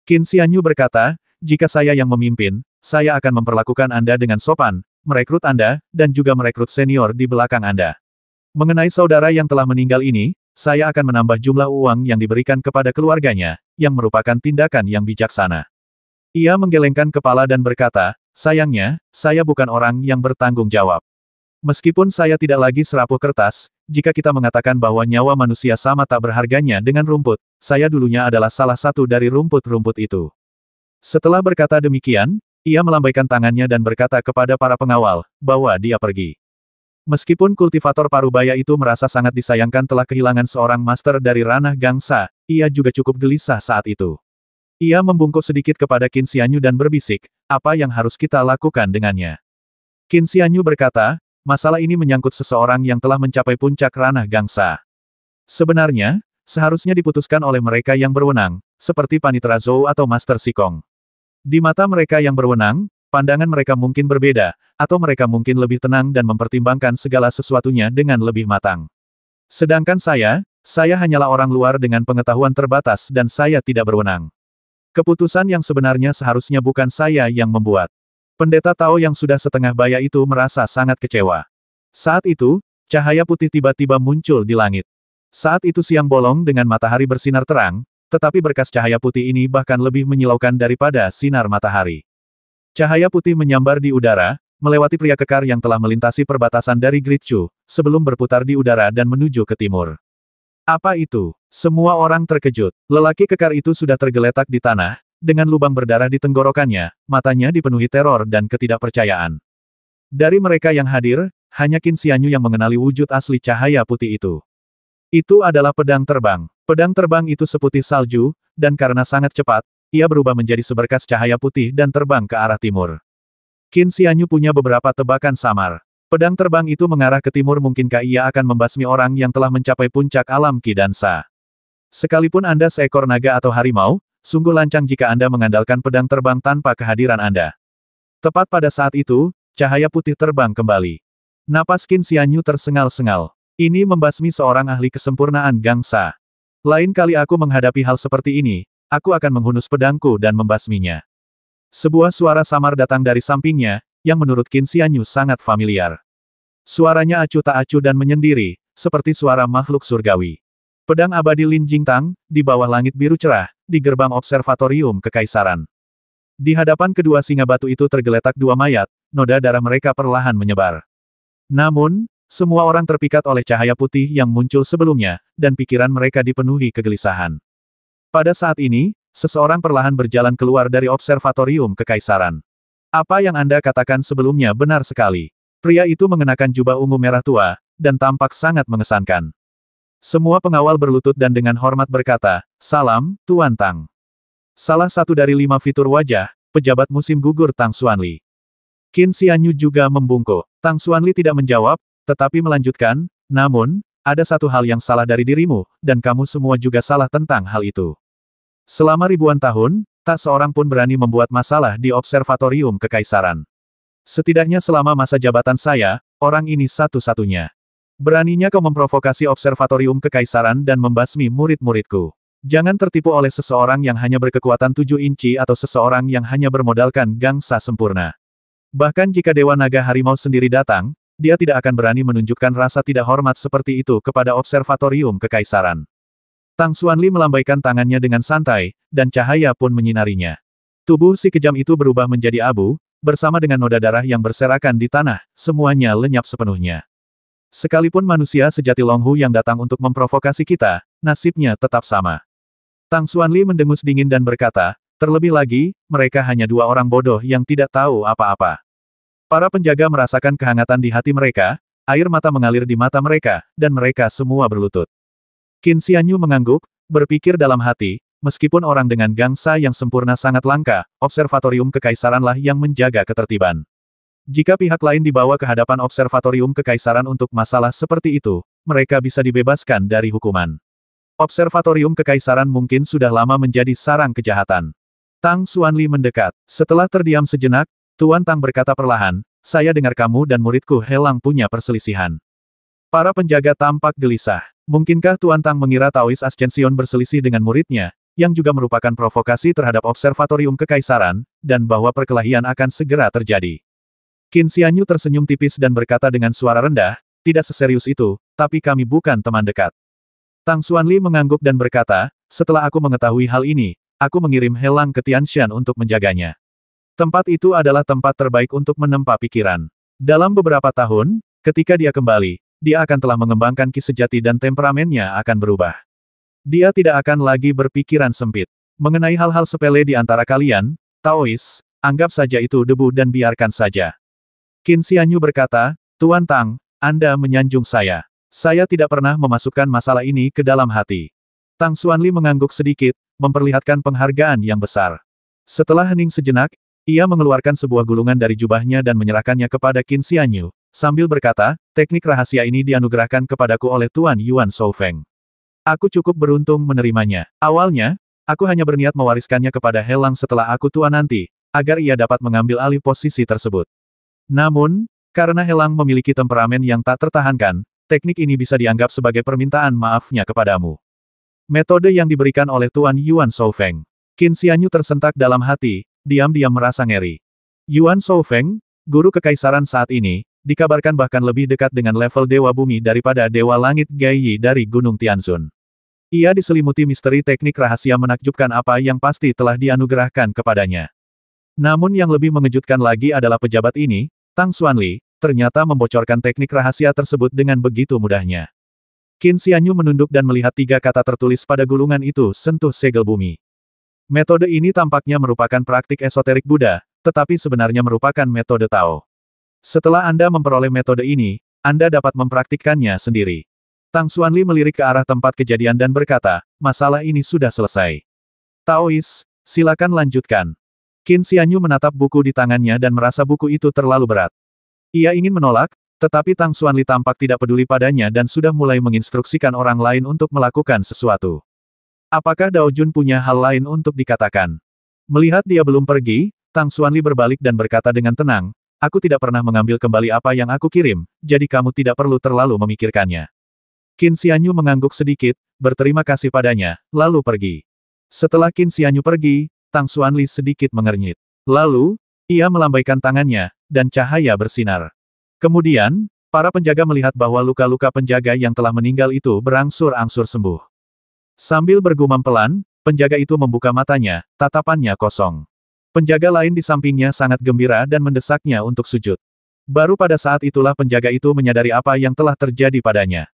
Qin Xianyu berkata, jika saya yang memimpin, saya akan memperlakukan Anda dengan sopan, merekrut Anda, dan juga merekrut senior di belakang Anda. Mengenai saudara yang telah meninggal ini, saya akan menambah jumlah uang yang diberikan kepada keluarganya, yang merupakan tindakan yang bijaksana. Ia menggelengkan kepala dan berkata, sayangnya, saya bukan orang yang bertanggung jawab. Meskipun saya tidak lagi serapuh kertas, jika kita mengatakan bahwa nyawa manusia sama tak berharganya dengan rumput, saya dulunya adalah salah satu dari rumput-rumput itu. Setelah berkata demikian, ia melambaikan tangannya dan berkata kepada para pengawal, bahwa dia pergi. Meskipun kultivator parubaya itu merasa sangat disayangkan telah kehilangan seorang master dari ranah gangsa, ia juga cukup gelisah saat itu. Ia membungkuk sedikit kepada Qin Xianyu dan berbisik, apa yang harus kita lakukan dengannya? Qin Xianyu berkata, masalah ini menyangkut seseorang yang telah mencapai puncak ranah gangsa. Sebenarnya, seharusnya diputuskan oleh mereka yang berwenang, seperti Panitera Zhou atau Master Sikong. Di mata mereka yang berwenang, pandangan mereka mungkin berbeda, atau mereka mungkin lebih tenang dan mempertimbangkan segala sesuatunya dengan lebih matang. Sedangkan saya hanyalah orang luar dengan pengetahuan terbatas dan saya tidak berwenang. Keputusan yang sebenarnya seharusnya bukan saya yang membuat. Pendeta Tao yang sudah setengah baya itu merasa sangat kecewa. Saat itu, cahaya putih tiba-tiba muncul di langit. Saat itu siang bolong dengan matahari bersinar terang, tetapi berkas cahaya putih ini bahkan lebih menyilaukan daripada sinar matahari. Cahaya putih menyambar di udara, melewati pria kekar yang telah melintasi perbatasan dari Great Chu, sebelum berputar di udara dan menuju ke timur. Apa itu? Semua orang terkejut. Lelaki kekar itu sudah tergeletak di tanah, dengan lubang berdarah di tenggorokannya, matanya dipenuhi teror dan ketidakpercayaan. Dari mereka yang hadir, hanya Qin Xianyu yang mengenali wujud asli cahaya putih itu. Itu adalah pedang terbang. Pedang terbang itu seputih salju, dan karena sangat cepat, ia berubah menjadi seberkas cahaya putih dan terbang ke arah timur. Qin Xianyu punya beberapa tebakan samar. Pedang terbang itu mengarah ke timur, mungkinkah ia akan membasmi orang yang telah mencapai puncak alam Qi dan Sha. Sekalipun Anda seekor naga atau harimau, sungguh lancang jika Anda mengandalkan pedang terbang tanpa kehadiran Anda. Tepat pada saat itu, cahaya putih terbang kembali. Napas Qin Xianyu tersengal-sengal. Ini membasmi seorang ahli kesempurnaan gangsa. Lain kali aku menghadapi hal seperti ini, aku akan menghunus pedangku dan membasminya. Sebuah suara samar datang dari sampingnya, yang menurut Qin Xianyu sangat familiar. Suaranya acuh tak acuh dan menyendiri, seperti suara makhluk surgawi. Pedang abadi Lin Jingtang, di bawah langit biru cerah, di gerbang observatorium kekaisaran. Di hadapan kedua singa batu itu tergeletak dua mayat, noda darah mereka perlahan menyebar. Namun, semua orang terpikat oleh cahaya putih yang muncul sebelumnya, dan pikiran mereka dipenuhi kegelisahan. Pada saat ini, seseorang perlahan berjalan keluar dari observatorium kekaisaran. Apa yang Anda katakan sebelumnya benar sekali. Pria itu mengenakan jubah ungu merah tua, dan tampak sangat mengesankan. Semua pengawal berlutut dan dengan hormat berkata, "Salam, Tuan Tang." Salah satu dari 5 fitur wajah, pejabat musim gugur Tang Xuanli. Qin Xianyu juga membungkuk. Tang Xuanli tidak menjawab, tetapi melanjutkan, namun, ada satu hal yang salah dari dirimu, dan kamu semua juga salah tentang hal itu. Selama ribuan tahun, tak seorang pun berani membuat masalah di observatorium kekaisaran. Setidaknya selama masa jabatan saya, orang ini satu-satunya. Beraninya kau memprovokasi observatorium kekaisaran dan membasmi murid-muridku. Jangan tertipu oleh seseorang yang hanya berkekuatan 7 inci atau seseorang yang hanya bermodalkan gangsa sempurna. Bahkan jika Dewa Naga Harimau sendiri datang, dia tidak akan berani menunjukkan rasa tidak hormat seperti itu kepada Observatorium Kekaisaran. Tang Xuanli melambaikan tangannya dengan santai, dan cahaya pun menyinarinya. Tubuh si kejam itu berubah menjadi abu, bersama dengan noda darah yang berserakan di tanah, semuanya lenyap sepenuhnya. Sekalipun manusia sejati Longhu yang datang untuk memprovokasi kita, nasibnya tetap sama. Tang Xuanli mendengus dingin dan berkata, terlebih lagi, mereka hanya dua orang bodoh yang tidak tahu apa-apa. Para penjaga merasakan kehangatan di hati mereka, air mata mengalir di mata mereka, dan mereka semua berlutut. Qin Xianyu mengangguk, berpikir dalam hati, meskipun orang dengan gangsa yang sempurna sangat langka, Observatorium Kekaisaranlah yang menjaga ketertiban. Jika pihak lain dibawa ke hadapan Observatorium Kekaisaran untuk masalah seperti itu, mereka bisa dibebaskan dari hukuman. Observatorium Kekaisaran mungkin sudah lama menjadi sarang kejahatan. Tang Xuanli mendekat. Setelah terdiam sejenak, Tuan Tang berkata perlahan, saya dengar kamu dan muridku Helang punya perselisihan. Para penjaga tampak gelisah. Mungkinkah Tuan Tang mengira Taoist Ascension berselisih dengan muridnya, yang juga merupakan provokasi terhadap Observatorium Kekaisaran, dan bahwa perkelahian akan segera terjadi? Qin Xianyu tersenyum tipis dan berkata dengan suara rendah, tidak seserius itu, tapi kami bukan teman dekat. Tang Xuanli mengangguk dan berkata, setelah aku mengetahui hal ini, aku mengirim Helang ke Tianshan untuk menjaganya. Tempat itu adalah tempat terbaik untuk menempa pikiran. Dalam beberapa tahun, ketika dia kembali, dia akan telah mengembangkan ki sejati dan temperamennya akan berubah. Dia tidak akan lagi berpikiran sempit. Mengenai hal-hal sepele di antara kalian, Taois, anggap saja itu debu dan biarkan saja. Qin Xianyu berkata, Tuan Tang, Anda menyanjung saya. Saya tidak pernah memasukkan masalah ini ke dalam hati. Tang Xuanli mengangguk sedikit, memperlihatkan penghargaan yang besar. Setelah hening sejenak, ia mengeluarkan sebuah gulungan dari jubahnya dan menyerahkannya kepada Qin Xianyu, sambil berkata, teknik rahasia ini dianugerahkan kepadaku oleh Tuan Yuan Shoufeng. Aku cukup beruntung menerimanya. Awalnya, aku hanya berniat mewariskannya kepada Helang setelah aku tua nanti, agar ia dapat mengambil alih posisi tersebut. Namun, karena Helang memiliki temperamen yang tak tertahankan, teknik ini bisa dianggap sebagai permintaan maafnya kepadamu. Metode yang diberikan oleh Tuan Yuan Shoufeng. Qin Xianyu tersentak dalam hati, diam-diam merasa ngeri. Yuan Shoufeng, guru kekaisaran saat ini, dikabarkan bahkan lebih dekat dengan level Dewa Bumi daripada Dewa Langit Gaiyi dari Gunung Tianzun. Ia diselimuti misteri teknik rahasia menakjubkan apa yang pasti telah dianugerahkan kepadanya. Namun yang lebih mengejutkan lagi adalah pejabat ini, Tang Xuanli, ternyata membocorkan teknik rahasia tersebut dengan begitu mudahnya. Qin Xianyu menunduk dan melihat 3 kata tertulis pada gulungan itu, sentuh segel bumi. Metode ini tampaknya merupakan praktik esoterik Buddha, tetapi sebenarnya merupakan metode Tao. Setelah Anda memperoleh metode ini, Anda dapat mempraktikkannya sendiri. Tang Xuanli melirik ke arah tempat kejadian dan berkata, masalah ini sudah selesai. Taois, silakan lanjutkan. Qin Xianyu menatap buku di tangannya dan merasa buku itu terlalu berat. Ia ingin menolak, tetapi Tang Xuanli tampak tidak peduli padanya dan sudah mulai menginstruksikan orang lain untuk melakukan sesuatu. Apakah Dao Jun punya hal lain untuk dikatakan? Melihat dia belum pergi, Tang Xuanli berbalik dan berkata dengan tenang, aku tidak pernah mengambil kembali apa yang aku kirim, jadi kamu tidak perlu terlalu memikirkannya. Qin Xianyu mengangguk sedikit, berterima kasih padanya, lalu pergi. Setelah Qin Xianyu pergi, Tang Xuanli sedikit mengernyit. Lalu, ia melambaikan tangannya, dan cahaya bersinar. Kemudian, para penjaga melihat bahwa luka-luka penjaga yang telah meninggal itu berangsur-angsur sembuh. Sambil bergumam pelan, penjaga itu membuka matanya, tatapannya kosong. Penjaga lain di sampingnya sangat gembira dan mendesaknya untuk sujud. Baru pada saat itulah penjaga itu menyadari apa yang telah terjadi padanya.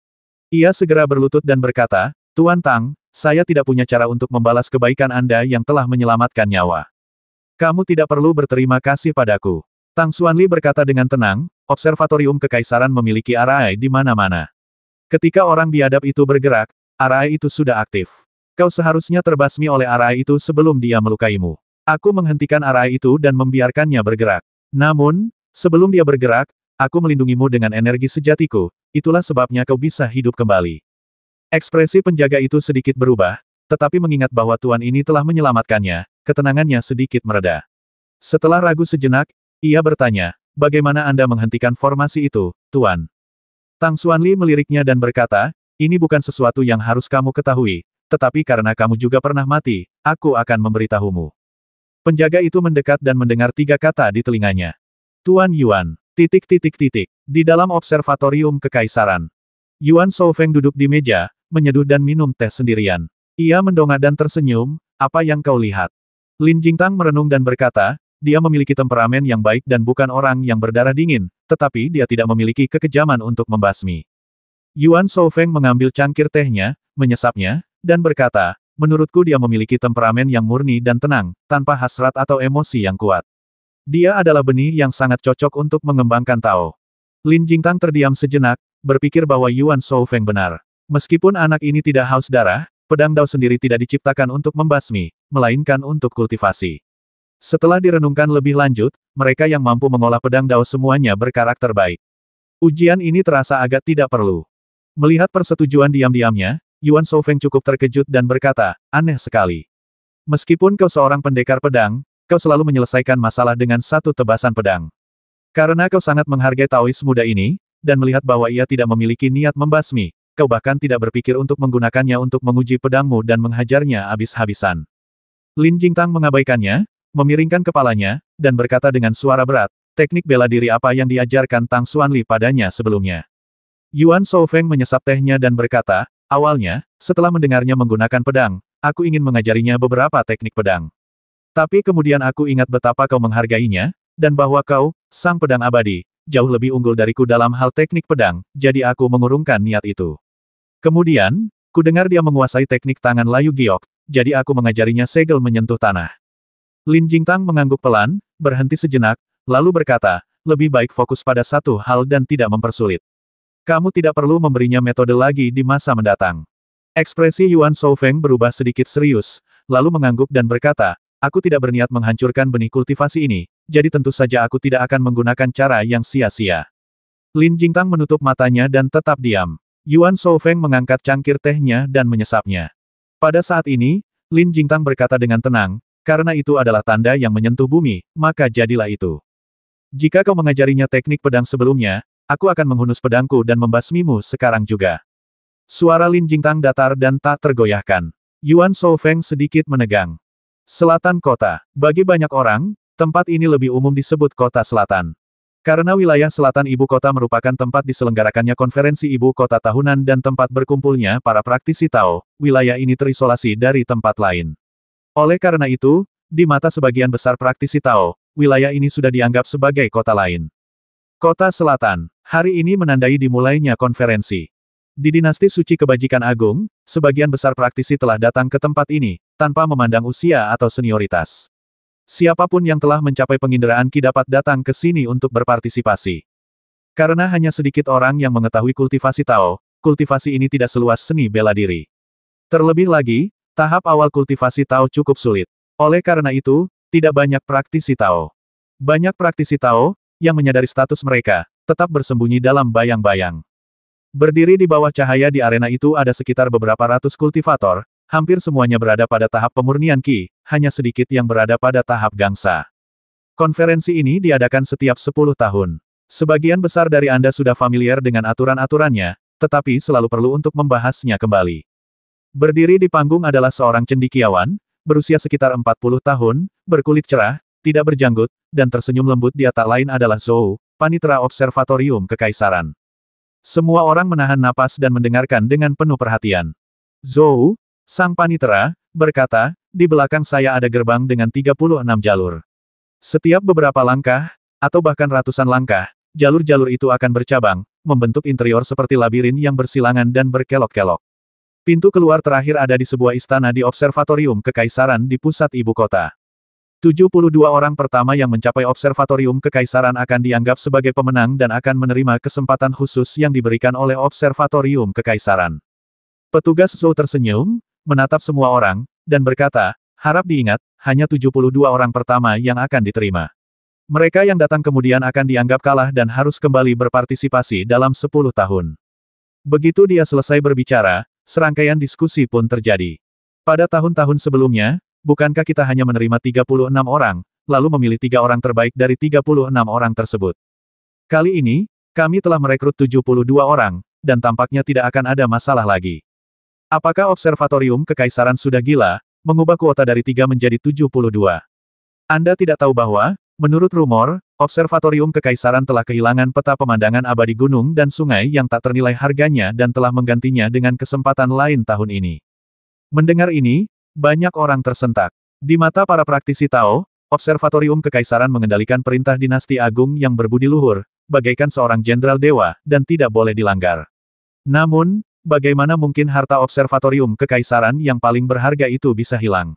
Ia segera berlutut dan berkata, Tuan Tang, saya tidak punya cara untuk membalas kebaikan Anda yang telah menyelamatkan nyawa. Kamu tidak perlu berterima kasih padaku. Tang Xuanli berkata dengan tenang, Observatorium Kekaisaran memiliki arai di mana-mana. Ketika orang biadab itu bergerak, arai itu sudah aktif. Kau seharusnya terbasmi oleh arai itu sebelum dia melukaimu. Aku menghentikan arai itu dan membiarkannya bergerak. Namun, sebelum dia bergerak, aku melindungimu dengan energi sejatiku, itulah sebabnya kau bisa hidup kembali. Ekspresi penjaga itu sedikit berubah, tetapi mengingat bahwa tuan ini telah menyelamatkannya, ketenangannya sedikit mereda. Setelah ragu sejenak, ia bertanya, bagaimana Anda menghentikan formasi itu, Tuan? Tang Xuanli meliriknya dan berkata, ini bukan sesuatu yang harus kamu ketahui, tetapi karena kamu juga pernah mati, aku akan memberitahumu. Penjaga itu mendekat dan mendengar 3 kata di telinganya. Tuan Yuan, ... Di dalam observatorium kekaisaran. Yuan Shoufeng duduk di meja, menyeduh dan minum teh sendirian. Ia mendongak dan tersenyum, apa yang kau lihat? Lin Jingtang merenung dan berkata, dia memiliki temperamen yang baik dan bukan orang yang berdarah dingin, tetapi dia tidak memiliki kekejaman untuk membasmi. Yuan Shoufeng mengambil cangkir tehnya, menyesapnya, dan berkata, menurutku dia memiliki temperamen yang murni dan tenang, tanpa hasrat atau emosi yang kuat. Dia adalah benih yang sangat cocok untuk mengembangkan Tao. Lin Jingtang terdiam sejenak, berpikir bahwa Yuan Shoufeng benar. Meskipun anak ini tidak haus darah, pedang Dao sendiri tidak diciptakan untuk membasmi, melainkan untuk kultivasi. Setelah direnungkan lebih lanjut, mereka yang mampu mengolah pedang Dao semuanya berkarakter baik. Ujian ini terasa agak tidak perlu. Melihat persetujuan diam-diamnya, Yuan Shoufeng cukup terkejut dan berkata, aneh sekali. Meskipun kau seorang pendekar pedang, kau selalu menyelesaikan masalah dengan satu tebasan pedang. Karena kau sangat menghargai Taois muda ini, dan melihat bahwa ia tidak memiliki niat membasmi, kau bahkan tidak berpikir untuk menggunakannya untuk menguji pedangmu dan menghajarnya habis-habisan. Lin Jingtang mengabaikannya, memiringkan kepalanya, dan berkata dengan suara berat, teknik bela diri apa yang diajarkan Tang Xuanli padanya sebelumnya. Yuan Shoufeng menyesap tehnya dan berkata, awalnya, setelah mendengarnya menggunakan pedang, aku ingin mengajarinya beberapa teknik pedang. Tapi kemudian aku ingat betapa kau menghargainya, dan bahwa kau, sang pedang abadi, jauh lebih unggul dariku dalam hal teknik pedang, jadi aku mengurungkan niat itu. Kemudian, ku dengar dia menguasai teknik tangan layu giok, jadi aku mengajarinya segel menyentuh tanah. Lin Jingtang mengangguk pelan, berhenti sejenak, lalu berkata, lebih baik fokus pada satu hal dan tidak mempersulit. Kamu tidak perlu memberinya metode lagi di masa mendatang. Ekspresi Yuan Shoufeng berubah sedikit serius, lalu mengangguk dan berkata, aku tidak berniat menghancurkan benih kultivasi ini, jadi tentu saja aku tidak akan menggunakan cara yang sia-sia. Lin Jingtang menutup matanya dan tetap diam. Yuan Shoufeng mengangkat cangkir tehnya dan menyesapnya. Pada saat ini, Lin Jingtang berkata dengan tenang, karena itu adalah tanda yang menyentuh bumi, maka jadilah itu. Jika kau mengajarinya teknik pedang sebelumnya, aku akan menghunus pedangku dan membasmimu sekarang juga. Suara Lin Jingtang datar dan tak tergoyahkan. Yuan Shoufeng sedikit menegang. Selatan kota. Bagi banyak orang, tempat ini lebih umum disebut kota selatan. Karena wilayah selatan ibu kota merupakan tempat diselenggarakannya konferensi ibu kota tahunan dan tempat berkumpulnya para praktisi Tao, wilayah ini terisolasi dari tempat lain. Oleh karena itu, di mata sebagian besar praktisi Tao, wilayah ini sudah dianggap sebagai kota lain. Kota Selatan, hari ini menandai dimulainya konferensi. Di dinasti suci kebajikan agung, sebagian besar praktisi telah datang ke tempat ini, tanpa memandang usia atau senioritas. Siapapun yang telah mencapai penginderaan Qi dapat datang ke sini untuk berpartisipasi. Karena hanya sedikit orang yang mengetahui kultivasi Tao, kultivasi ini tidak seluas seni bela diri. Terlebih lagi, tahap awal kultivasi Tao cukup sulit. Oleh karena itu, tidak banyak praktisi Tao. Banyak praktisi Tao, yang menyadari status mereka, tetap bersembunyi dalam bayang-bayang. Berdiri di bawah cahaya di arena itu ada sekitar beberapa ratus kultivator, hampir semuanya berada pada tahap pemurnian Qi, hanya sedikit yang berada pada tahap gangsa. Konferensi ini diadakan setiap 10 tahun. Sebagian besar dari Anda sudah familiar dengan aturan-aturannya, tetapi selalu perlu untuk membahasnya kembali. Berdiri di panggung adalah seorang cendekiawan, berusia sekitar 40 tahun, berkulit cerah, tidak berjanggut, dan tersenyum lembut. Dia tak lain adalah Zhou, panitera observatorium kekaisaran. Semua orang menahan napas dan mendengarkan dengan penuh perhatian. Zhou, sang panitera, berkata, di belakang saya ada gerbang dengan 36 jalur. Setiap beberapa langkah, atau bahkan ratusan langkah, jalur-jalur itu akan bercabang, membentuk interior seperti labirin yang bersilangan dan berkelok-kelok. Pintu keluar terakhir ada di sebuah istana di observatorium kekaisaran di pusat ibu kota. 72 orang pertama yang mencapai observatorium kekaisaran akan dianggap sebagai pemenang dan akan menerima kesempatan khusus yang diberikan oleh observatorium kekaisaran. Petugas Zhou tersenyum, menatap semua orang, dan berkata, harap diingat, hanya 72 orang pertama yang akan diterima. Mereka yang datang kemudian akan dianggap kalah dan harus kembali berpartisipasi dalam 10 tahun. Begitu dia selesai berbicara, serangkaian diskusi pun terjadi. Pada tahun-tahun sebelumnya, bukankah kita hanya menerima 36 orang, lalu memilih 3 orang terbaik dari 36 orang tersebut? Kali ini, kami telah merekrut 72 orang, dan tampaknya tidak akan ada masalah lagi. Apakah observatorium kekaisaran sudah gila, mengubah kuota dari 3 menjadi 72? Anda tidak tahu bahwa, menurut rumor, observatorium kekaisaran telah kehilangan peta pemandangan abadi gunung dan sungai yang tak ternilai harganya dan telah menggantinya dengan kesempatan lain tahun ini. Mendengar ini, banyak orang tersentak. Di mata para praktisi Tao, observatorium kekaisaran mengendalikan perintah dinasti agung yang berbudi luhur, bagaikan seorang jenderal dewa, dan tidak boleh dilanggar. Namun, bagaimana mungkin harta observatorium kekaisaran yang paling berharga itu bisa hilang?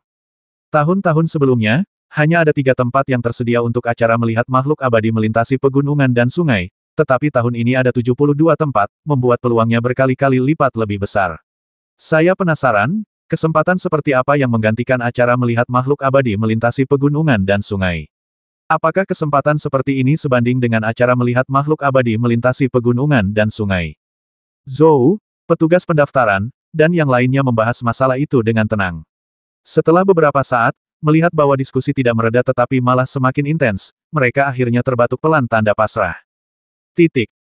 Tahun-tahun sebelumnya, hanya ada 3 tempat yang tersedia untuk acara melihat makhluk abadi melintasi pegunungan dan sungai, tetapi tahun ini ada 72 tempat, membuat peluangnya berkali-kali lipat lebih besar. Saya penasaran, kesempatan seperti apa yang menggantikan acara melihat makhluk abadi melintasi pegunungan dan sungai? Apakah kesempatan seperti ini sebanding dengan acara melihat makhluk abadi melintasi pegunungan dan sungai? Zhou, petugas pendaftaran, dan yang lainnya membahas masalah itu dengan tenang. Setelah beberapa saat, melihat bahwa diskusi tidak mereda tetapi malah semakin intens, mereka akhirnya terbatuk pelan tanda pasrah.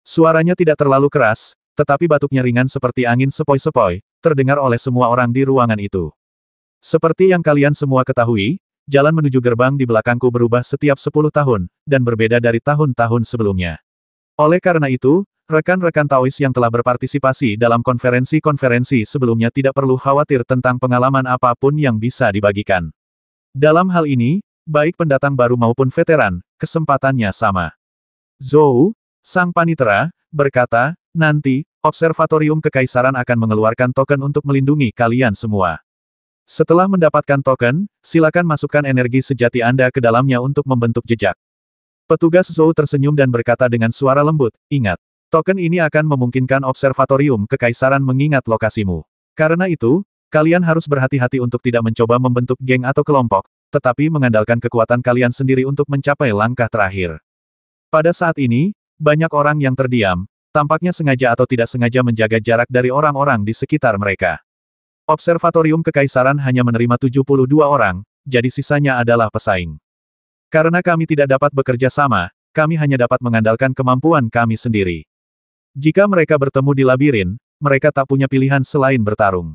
Suaranya tidak terlalu keras, tetapi batuknya ringan seperti angin sepoi-sepoi, terdengar oleh semua orang di ruangan itu. Seperti yang kalian semua ketahui, jalan menuju gerbang di belakangku berubah setiap 10 tahun, dan berbeda dari tahun-tahun sebelumnya. Oleh karena itu, rekan-rekan Taois yang telah berpartisipasi dalam konferensi-konferensi sebelumnya tidak perlu khawatir tentang pengalaman apapun yang bisa dibagikan. Dalam hal ini, baik pendatang baru maupun veteran, kesempatannya sama. Zhou, sang panitera, berkata, nanti, observatorium kekaisaran akan mengeluarkan token untuk melindungi kalian semua. Setelah mendapatkan token, silakan masukkan energi sejati Anda ke dalamnya untuk membentuk jejak. Petugas Zhou tersenyum dan berkata dengan suara lembut, ingat, token ini akan memungkinkan observatorium kekaisaran mengingat lokasimu. Karena itu, kalian harus berhati-hati untuk tidak mencoba membentuk geng atau kelompok, tetapi mengandalkan kekuatan kalian sendiri untuk mencapai langkah terakhir. Pada saat ini, banyak orang yang terdiam, tampaknya sengaja atau tidak sengaja menjaga jarak dari orang-orang di sekitar mereka. Observatorium kekaisaran hanya menerima 72 orang, jadi sisanya adalah pesaing. Karena kami tidak dapat bekerja sama, kami hanya dapat mengandalkan kemampuan kami sendiri. Jika mereka bertemu di labirin, mereka tak punya pilihan selain bertarung.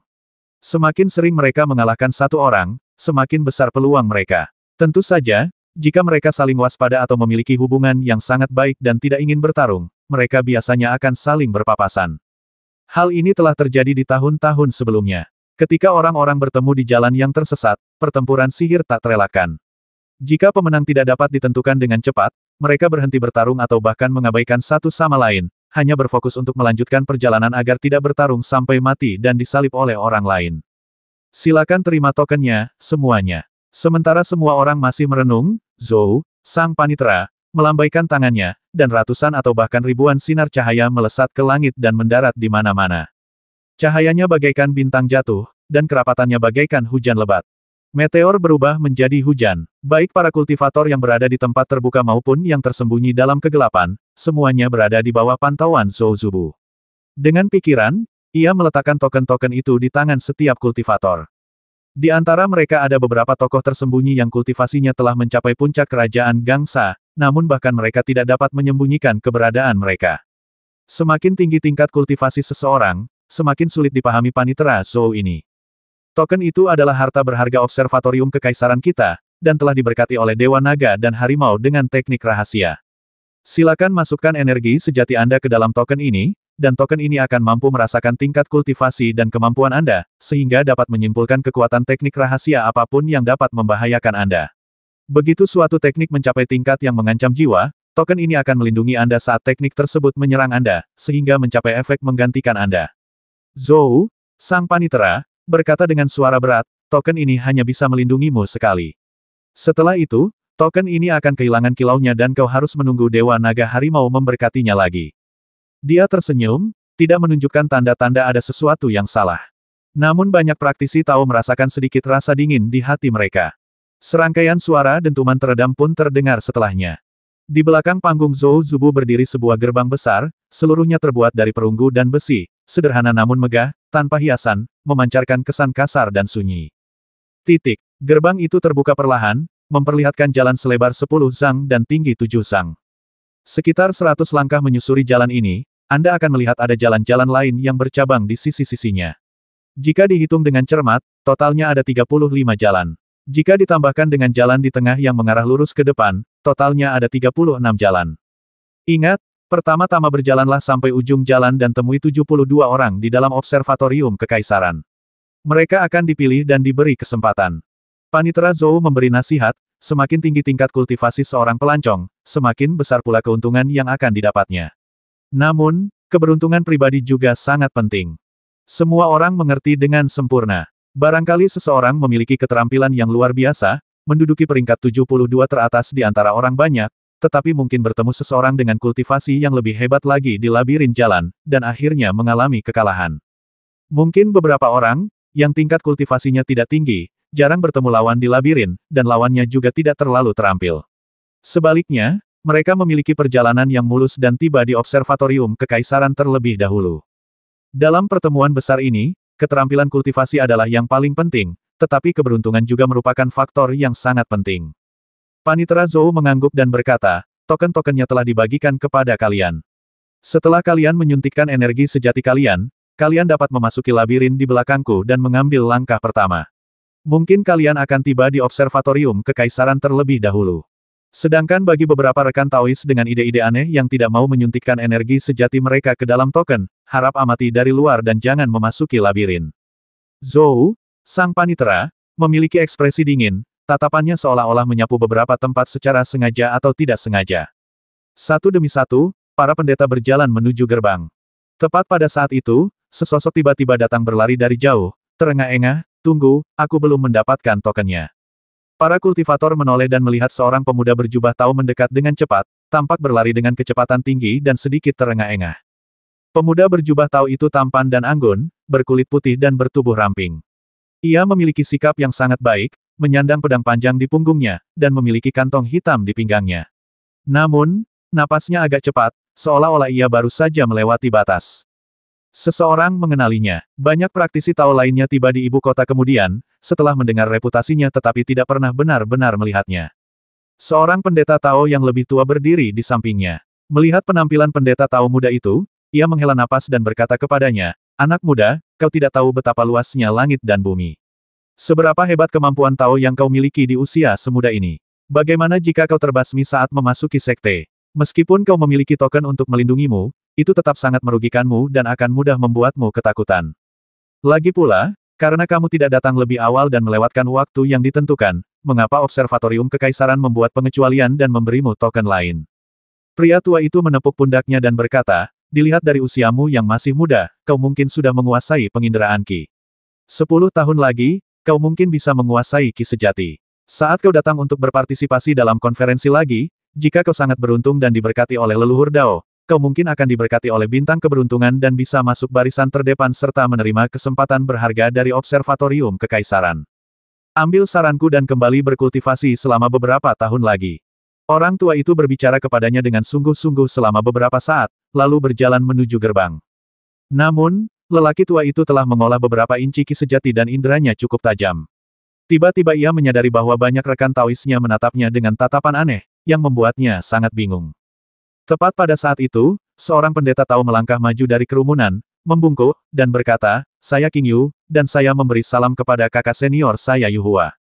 Semakin sering mereka mengalahkan satu orang, semakin besar peluang mereka. Tentu saja, jika mereka saling waspada atau memiliki hubungan yang sangat baik dan tidak ingin bertarung, mereka biasanya akan saling berpapasan. Hal ini telah terjadi di tahun-tahun sebelumnya. Ketika orang-orang bertemu di jalan yang tersesat, pertempuran sihir tak terelakkan. Jika pemenang tidak dapat ditentukan dengan cepat, mereka berhenti bertarung atau bahkan mengabaikan satu sama lain, hanya berfokus untuk melanjutkan perjalanan agar tidak bertarung sampai mati dan disalib oleh orang lain. Silakan terima tokennya, semuanya. Sementara semua orang masih merenung, Zhou, sang panitera, melambaikan tangannya, dan ratusan atau bahkan ribuan sinar cahaya melesat ke langit dan mendarat di mana-mana. Cahayanya bagaikan bintang jatuh, dan kerapatannya bagaikan hujan lebat. Meteor berubah menjadi hujan. Baik para kultivator yang berada di tempat terbuka maupun yang tersembunyi dalam kegelapan, semuanya berada di bawah pantauan Zhou Zubu. Dengan pikiran, ia meletakkan token-token itu di tangan setiap kultivator. Di antara mereka ada beberapa tokoh tersembunyi yang kultivasinya telah mencapai puncak kerajaan Gangsa, namun bahkan mereka tidak dapat menyembunyikan keberadaan mereka. Semakin tinggi tingkat kultivasi seseorang, semakin sulit dipahami panitera Zhou ini. Token itu adalah harta berharga observatorium kekaisaran kita, dan telah diberkati oleh Dewa Naga dan Harimau dengan teknik rahasia. Silakan masukkan energi sejati Anda ke dalam token ini, dan token ini akan mampu merasakan tingkat kultivasi dan kemampuan Anda, sehingga dapat menyimpulkan kekuatan teknik rahasia apapun yang dapat membahayakan Anda. Begitu suatu teknik mencapai tingkat yang mengancam jiwa, token ini akan melindungi Anda saat teknik tersebut menyerang Anda, sehingga mencapai efek menggantikan Anda. Zhou, sang panitera, berkata dengan suara berat, token ini hanya bisa melindungimu sekali. Setelah itu, token ini akan kehilangan kilaunya dan kau harus menunggu Dewa Naga Harimau memberkatinya lagi. Dia tersenyum, tidak menunjukkan tanda-tanda ada sesuatu yang salah. Namun banyak praktisi Tao merasakan sedikit rasa dingin di hati mereka. Serangkaian suara dentuman teredam pun terdengar setelahnya. Di belakang panggung Zhou Zubu berdiri sebuah gerbang besar, seluruhnya terbuat dari perunggu dan besi, sederhana namun megah, tanpa hiasan, memancarkan kesan kasar dan sunyi. Gerbang itu terbuka perlahan, memperlihatkan jalan selebar 10 zang dan tinggi 7 zang. Sekitar 100 langkah menyusuri jalan ini, Anda akan melihat ada jalan-jalan lain yang bercabang di sisi-sisinya. Jika dihitung dengan cermat, totalnya ada 35 jalan. Jika ditambahkan dengan jalan di tengah yang mengarah lurus ke depan, totalnya ada 36 jalan. Ingat, pertama-tama berjalanlah sampai ujung jalan dan temui 72 orang di dalam observatorium kekaisaran. Mereka akan dipilih dan diberi kesempatan. Panitera Zhou memberi nasihat, semakin tinggi tingkat kultivasi seorang pelancong, semakin besar pula keuntungan yang akan didapatnya. Namun, keberuntungan pribadi juga sangat penting. Semua orang mengerti dengan sempurna. Barangkali seseorang memiliki keterampilan yang luar biasa, menduduki peringkat 72 teratas di antara orang banyak, tetapi mungkin bertemu seseorang dengan kultivasi yang lebih hebat lagi di labirin jalan, dan akhirnya mengalami kekalahan. Mungkin beberapa orang, yang tingkat kultivasinya tidak tinggi, jarang bertemu lawan di labirin, dan lawannya juga tidak terlalu terampil. Sebaliknya, mereka memiliki perjalanan yang mulus dan tiba di observatorium kekaisaran terlebih dahulu. Dalam pertemuan besar ini, keterampilan kultivasi adalah yang paling penting, tetapi keberuntungan juga merupakan faktor yang sangat penting. Panitera Zhou mengangguk dan berkata, token-tokennya telah dibagikan kepada kalian. Setelah kalian menyuntikkan energi sejati kalian, kalian dapat memasuki labirin di belakangku dan mengambil langkah pertama. Mungkin kalian akan tiba di observatorium kekaisaran terlebih dahulu. Sedangkan bagi beberapa rekan Taois dengan ide-ide aneh yang tidak mau menyuntikkan energi sejati mereka ke dalam token, harap amati dari luar dan jangan memasuki labirin. Zhou, sang panitera, memiliki ekspresi dingin, tatapannya seolah-olah menyapu beberapa tempat secara sengaja atau tidak sengaja. Satu demi satu, para pendeta berjalan menuju gerbang. Tepat pada saat itu, sesosok tiba-tiba datang berlari dari jauh, terengah-engah, tunggu, aku belum mendapatkan tokennya. Para kultivator menoleh dan melihat seorang pemuda berjubah Tao mendekat dengan cepat, tampak berlari dengan kecepatan tinggi dan sedikit terengah-engah. Pemuda berjubah Tao itu tampan dan anggun, berkulit putih dan bertubuh ramping. Ia memiliki sikap yang sangat baik, menyandang pedang panjang di punggungnya, dan memiliki kantong hitam di pinggangnya. Namun, napasnya agak cepat, seolah-olah ia baru saja melewati batas. Seseorang mengenalinya. Banyak praktisi Tao lainnya tiba di ibu kota kemudian, setelah mendengar reputasinya tetapi tidak pernah benar-benar melihatnya. Seorang pendeta Tao yang lebih tua berdiri di sampingnya. Melihat penampilan pendeta Tao muda itu, ia menghela napas dan berkata kepadanya, anak muda, kau tidak tahu betapa luasnya langit dan bumi. Seberapa hebat kemampuan Tao yang kau miliki di usia semuda ini? Bagaimana jika kau terbasmi saat memasuki sekte? Meskipun kau memiliki token untuk melindungimu, itu tetap sangat merugikanmu dan akan mudah membuatmu ketakutan. Lagi pula, karena kamu tidak datang lebih awal dan melewatkan waktu yang ditentukan, mengapa observatorium kekaisaran membuat pengecualian dan memberimu token lain? Pria tua itu menepuk pundaknya dan berkata, dilihat dari usiamu yang masih muda, kau mungkin sudah menguasai penginderaan Ki. 10 tahun lagi, kau mungkin bisa menguasai Ki sejati. Saat kau datang untuk berpartisipasi dalam konferensi lagi, jika kau sangat beruntung dan diberkati oleh leluhur Dao, kau mungkin akan diberkati oleh bintang keberuntungan dan bisa masuk barisan terdepan serta menerima kesempatan berharga dari observatorium kekaisaran. Ambil saranku dan kembali berkultivasi selama beberapa tahun lagi. Orang tua itu berbicara kepadanya dengan sungguh-sungguh selama beberapa saat, lalu berjalan menuju gerbang. Namun, lelaki tua itu telah mengolah beberapa inci Ki sejati dan inderanya cukup tajam. Tiba-tiba ia menyadari bahwa banyak rekan Taoisnya menatapnya dengan tatapan aneh, yang membuatnya sangat bingung. Tepat pada saat itu, seorang pendeta Tao melangkah maju dari kerumunan, membungkuk, dan berkata, saya King Yu, dan saya memberi salam kepada kakak senior saya Yu Hua.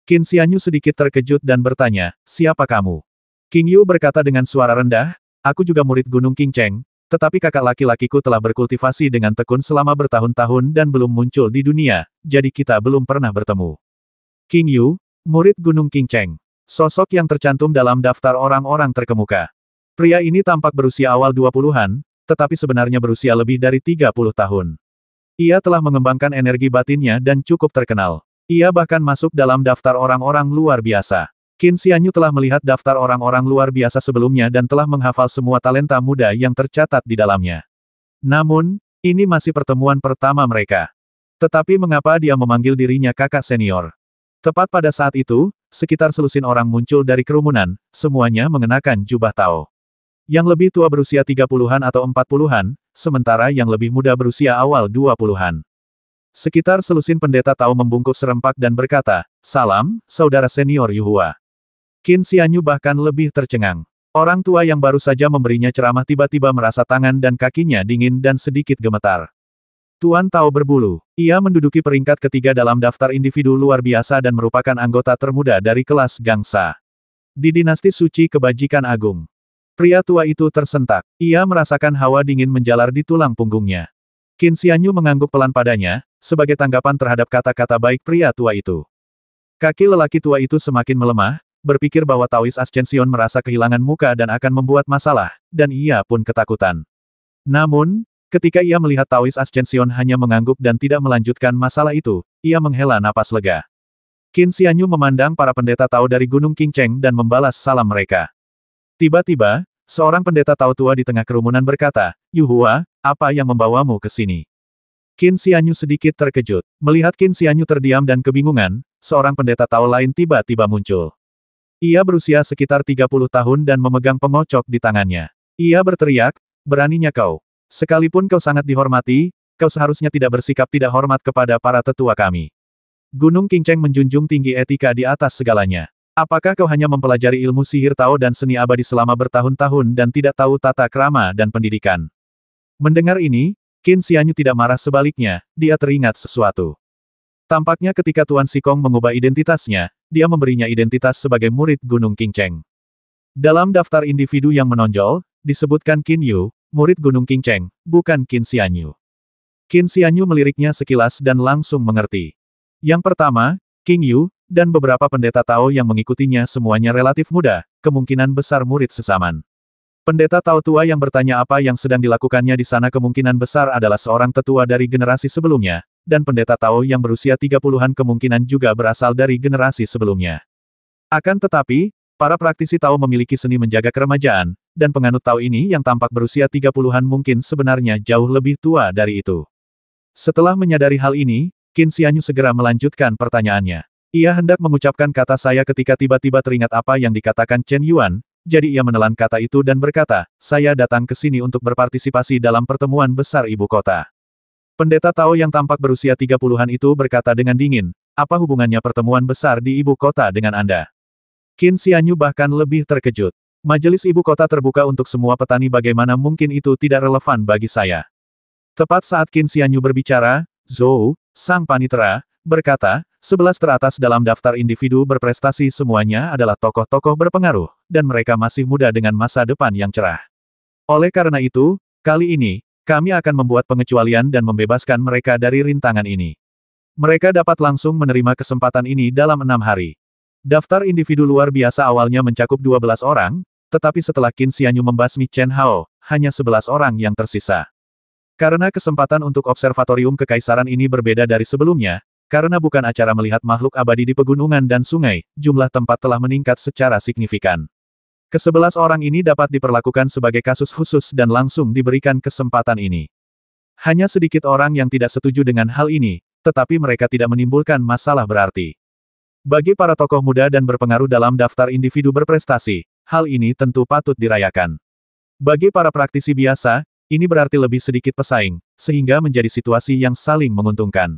Qin Xianyu sedikit terkejut dan bertanya, siapa kamu? King Yu berkata dengan suara rendah, aku juga murid Gunung King Cheng, tetapi kakak laki-lakiku telah berkultivasi dengan tekun selama bertahun-tahun dan belum muncul di dunia, jadi kita belum pernah bertemu. King Yu, murid Gunung King Cheng. Sosok yang tercantum dalam daftar orang-orang terkemuka. Pria ini tampak berusia awal 20-an, tetapi sebenarnya berusia lebih dari 30 tahun. Ia telah mengembangkan energi batinnya dan cukup terkenal. Ia bahkan masuk dalam daftar orang-orang luar biasa. Qin Xianyu telah melihat daftar orang-orang luar biasa sebelumnya dan telah menghafal semua talenta muda yang tercatat di dalamnya. Namun, ini masih pertemuan pertama mereka. Tetapi mengapa dia memanggil dirinya kakak senior? Tepat pada saat itu, sekitar selusin orang muncul dari kerumunan, semuanya mengenakan jubah Tao. Yang lebih tua berusia 30-an atau 40-an, sementara yang lebih muda berusia awal 20-an. Sekitar selusin pendeta Tao membungkuk serempak dan berkata, salam, saudara senior Yu Hua. Qin Xianyu bahkan lebih tercengang. Orang tua yang baru saja memberinya ceramah tiba-tiba merasa tangan dan kakinya dingin dan sedikit gemetar. Tuan Tao berbulu. Ia menduduki peringkat ketiga dalam daftar individu luar biasa dan merupakan anggota termuda dari kelas Gangsa. Di dinasti suci kebajikan agung. Pria tua itu tersentak. Ia merasakan hawa dingin menjalar di tulang punggungnya. Qin Xianyu mengangguk pelan padanya, sebagai tanggapan terhadap kata-kata baik pria tua itu. Kaki lelaki tua itu semakin melemah, berpikir bahwa Taois Ascension merasa kehilangan muka dan akan membuat masalah, dan ia pun ketakutan. Namun, ketika ia melihat Taois Ascension hanya mengangguk dan tidak melanjutkan masalah itu, ia menghela napas lega. Qin Xianyu memandang para pendeta Tao dari Gunung Qingcheng dan membalas salam mereka. Tiba-tiba, seorang pendeta Tao tua di tengah kerumunan berkata, "Yu Hua, apa yang membawamu ke sini?" Qin Xianyu sedikit terkejut. Melihat Qin Xianyu terdiam dan kebingungan, seorang pendeta Tao lain tiba-tiba muncul. Ia berusia sekitar 30 tahun dan memegang pengocok di tangannya. Ia berteriak, "Beraninya kau. Sekalipun kau sangat dihormati, kau seharusnya tidak bersikap tidak hormat kepada para tetua kami. Gunung Qingcheng menjunjung tinggi etika di atas segalanya. Apakah kau hanya mempelajari ilmu sihir Tao dan seni abadi selama bertahun-tahun dan tidak tahu tata krama dan pendidikan?" Mendengar ini, Qin Xianyu tidak marah, sebaliknya, dia teringat sesuatu. Tampaknya ketika Tuan Sikong mengubah identitasnya, dia memberinya identitas sebagai murid Gunung Qingcheng. Dalam daftar individu yang menonjol, disebutkan Qin Yu, murid Gunung Qingcheng, bukan Qin Xianyu. Qin Xianyu meliriknya sekilas dan langsung mengerti. Yang pertama, Qin Yu, dan beberapa pendeta Tao yang mengikutinya semuanya relatif muda, kemungkinan besar murid sesaman. Pendeta Tao tua yang bertanya apa yang sedang dilakukannya di sana kemungkinan besar adalah seorang tetua dari generasi sebelumnya, dan pendeta Tao yang berusia 30-an kemungkinan juga berasal dari generasi sebelumnya. Akan tetapi, para praktisi Tao memiliki seni menjaga keremajaan, dan penganut Tao ini yang tampak berusia 30-an mungkin sebenarnya jauh lebih tua dari itu. Setelah menyadari hal ini, Qin Xianyu segera melanjutkan pertanyaannya. Ia hendak mengucapkan kata saya ketika tiba-tiba teringat apa yang dikatakan Chen Yuan, jadi ia menelan kata itu dan berkata, "Saya datang ke sini untuk berpartisipasi dalam pertemuan besar ibu kota." Pendeta Tao yang tampak berusia 30-an itu berkata dengan dingin, "Apa hubungannya pertemuan besar di ibu kota dengan Anda?" Qin Xianyu bahkan lebih terkejut. Majelis ibu kota terbuka untuk semua petani, bagaimana mungkin itu tidak relevan bagi saya? Tepat saat Qin Xianyu berbicara, Zhou, sang panitera, berkata, 11 teratas dalam daftar individu berprestasi semuanya adalah tokoh-tokoh berpengaruh, dan mereka masih muda dengan masa depan yang cerah. Oleh karena itu, kali ini, kami akan membuat pengecualian dan membebaskan mereka dari rintangan ini. Mereka dapat langsung menerima kesempatan ini dalam 6 hari. Daftar individu luar biasa awalnya mencakup 12 orang, tetapi setelah Qin Xianyu membasmi Chen Hao, hanya 11 orang yang tersisa. Karena kesempatan untuk observatorium kekaisaran ini berbeda dari sebelumnya, karena bukan acara melihat makhluk abadi di pegunungan dan sungai, jumlah tempat telah meningkat secara signifikan. Ke-11 orang ini dapat diperlakukan sebagai kasus khusus dan langsung diberikan kesempatan ini. Hanya sedikit orang yang tidak setuju dengan hal ini, tetapi mereka tidak menimbulkan masalah berarti. Bagi para tokoh muda dan berpengaruh dalam daftar individu berprestasi, hal ini tentu patut dirayakan. Bagi para praktisi biasa, ini berarti lebih sedikit pesaing, sehingga menjadi situasi yang saling menguntungkan.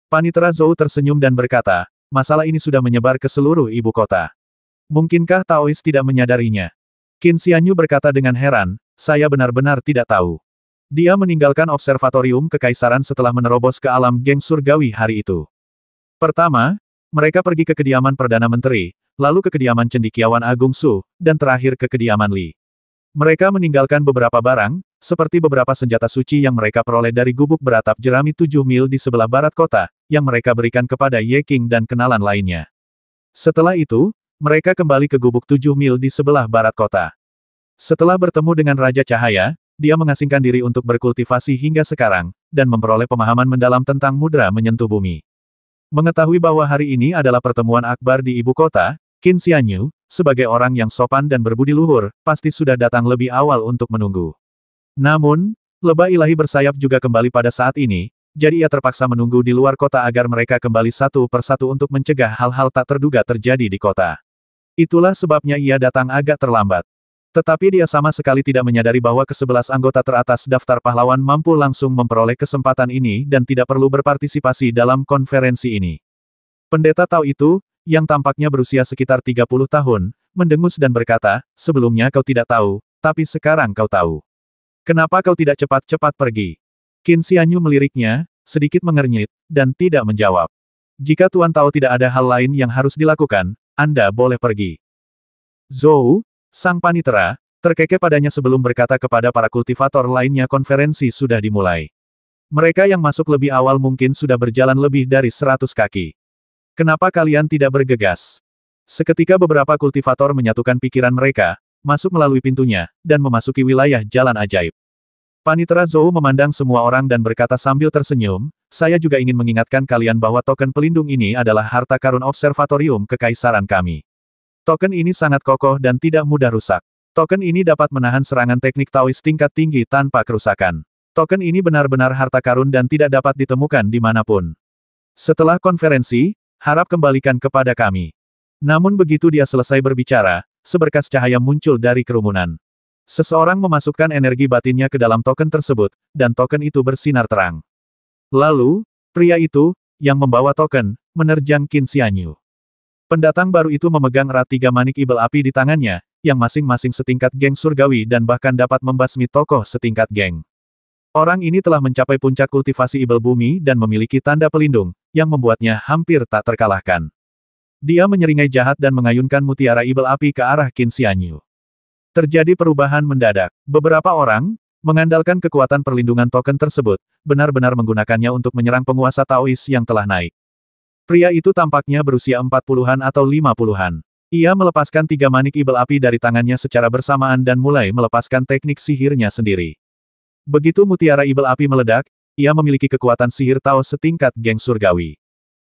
Panitera Zhou tersenyum dan berkata, "Masalah ini sudah menyebar ke seluruh ibu kota. Mungkinkah Taois tidak menyadarinya?" Qin Xianyu berkata dengan heran, "Saya benar-benar tidak tahu." Dia meninggalkan observatorium kekaisaran setelah menerobos ke alam geng surgawi hari itu. Pertama, mereka pergi ke kediaman Perdana Menteri, lalu ke kediaman Cendekiawan Agung Su, dan terakhir ke kediaman Li. Mereka meninggalkan beberapa barang, seperti beberapa senjata suci yang mereka peroleh dari gubuk beratap jerami 7 mil di sebelah barat kota, yang mereka berikan kepada Ye Qing dan kenalan lainnya. Setelah itu, mereka kembali ke gubuk 7 mil di sebelah barat kota. Setelah bertemu dengan Raja Cahaya, dia mengasingkan diri untuk berkultivasi hingga sekarang, dan memperoleh pemahaman mendalam tentang mudra menyentuh bumi. Mengetahui bahwa hari ini adalah pertemuan akbar di ibu kota, Qin Xianyu, sebagai orang yang sopan dan berbudi luhur, pasti sudah datang lebih awal untuk menunggu. Namun, lebah ilahi bersayap juga kembali pada saat ini, jadi ia terpaksa menunggu di luar kota agar mereka kembali satu persatu untuk mencegah hal-hal tak terduga terjadi di kota. Itulah sebabnya ia datang agak terlambat. Tetapi dia sama sekali tidak menyadari bahwa ke-11 anggota teratas daftar pahlawan mampu langsung memperoleh kesempatan ini dan tidak perlu berpartisipasi dalam konferensi ini. Pendeta Tao itu, yang tampaknya berusia sekitar 30 tahun, mendengus dan berkata, "Sebelumnya kau tidak tahu, tapi sekarang kau tahu. Kenapa kau tidak cepat-cepat pergi?" Qin Xianyu meliriknya, sedikit mengernyit, dan tidak menjawab. Jika Tuan tahu tidak ada hal lain yang harus dilakukan, Anda boleh pergi. Zhou, sang panitera, terkekeh padanya sebelum berkata kepada para kultivator lainnya konferensi sudah dimulai. Mereka yang masuk lebih awal mungkin sudah berjalan lebih dari 100 kaki. Kenapa kalian tidak bergegas? Seketika beberapa kultivator menyatukan pikiran mereka, masuk melalui pintunya, dan memasuki wilayah jalan ajaib. Panitera Zhou memandang semua orang dan berkata sambil tersenyum, saya juga ingin mengingatkan kalian bahwa token pelindung ini adalah harta karun observatorium kekaisaran kami. Token ini sangat kokoh dan tidak mudah rusak. Token ini dapat menahan serangan teknik Taois tingkat tinggi tanpa kerusakan. Token ini benar-benar harta karun dan tidak dapat ditemukan dimanapun. Setelah konferensi, harap kembalikan kepada kami. Namun begitu dia selesai berbicara, seberkas cahaya muncul dari kerumunan. Seseorang memasukkan energi batinnya ke dalam token tersebut, dan token itu bersinar terang. Lalu, pria itu, yang membawa token, menerjang Qin Xianyu. Pendatang baru itu memegang erat 3 manik ibel api di tangannya, yang masing-masing setingkat geng surgawi dan bahkan dapat membasmi tokoh setingkat geng. Orang ini telah mencapai puncak kultivasi ibel bumi dan memiliki tanda pelindung, yang membuatnya hampir tak terkalahkan. Dia menyeringai jahat dan mengayunkan mutiara ibel api ke arah Qin Xianyu. Terjadi perubahan mendadak. Beberapa orang, mengandalkan kekuatan perlindungan token tersebut, benar-benar menggunakannya untuk menyerang penguasa Taois yang telah naik. Pria itu tampaknya berusia 40-an atau 50-an. Ia melepaskan 3 manik ibel api dari tangannya secara bersamaan dan mulai melepaskan teknik sihirnya sendiri. Begitu mutiara ibel api meledak, ia memiliki kekuatan sihir Tao setingkat geng surgawi.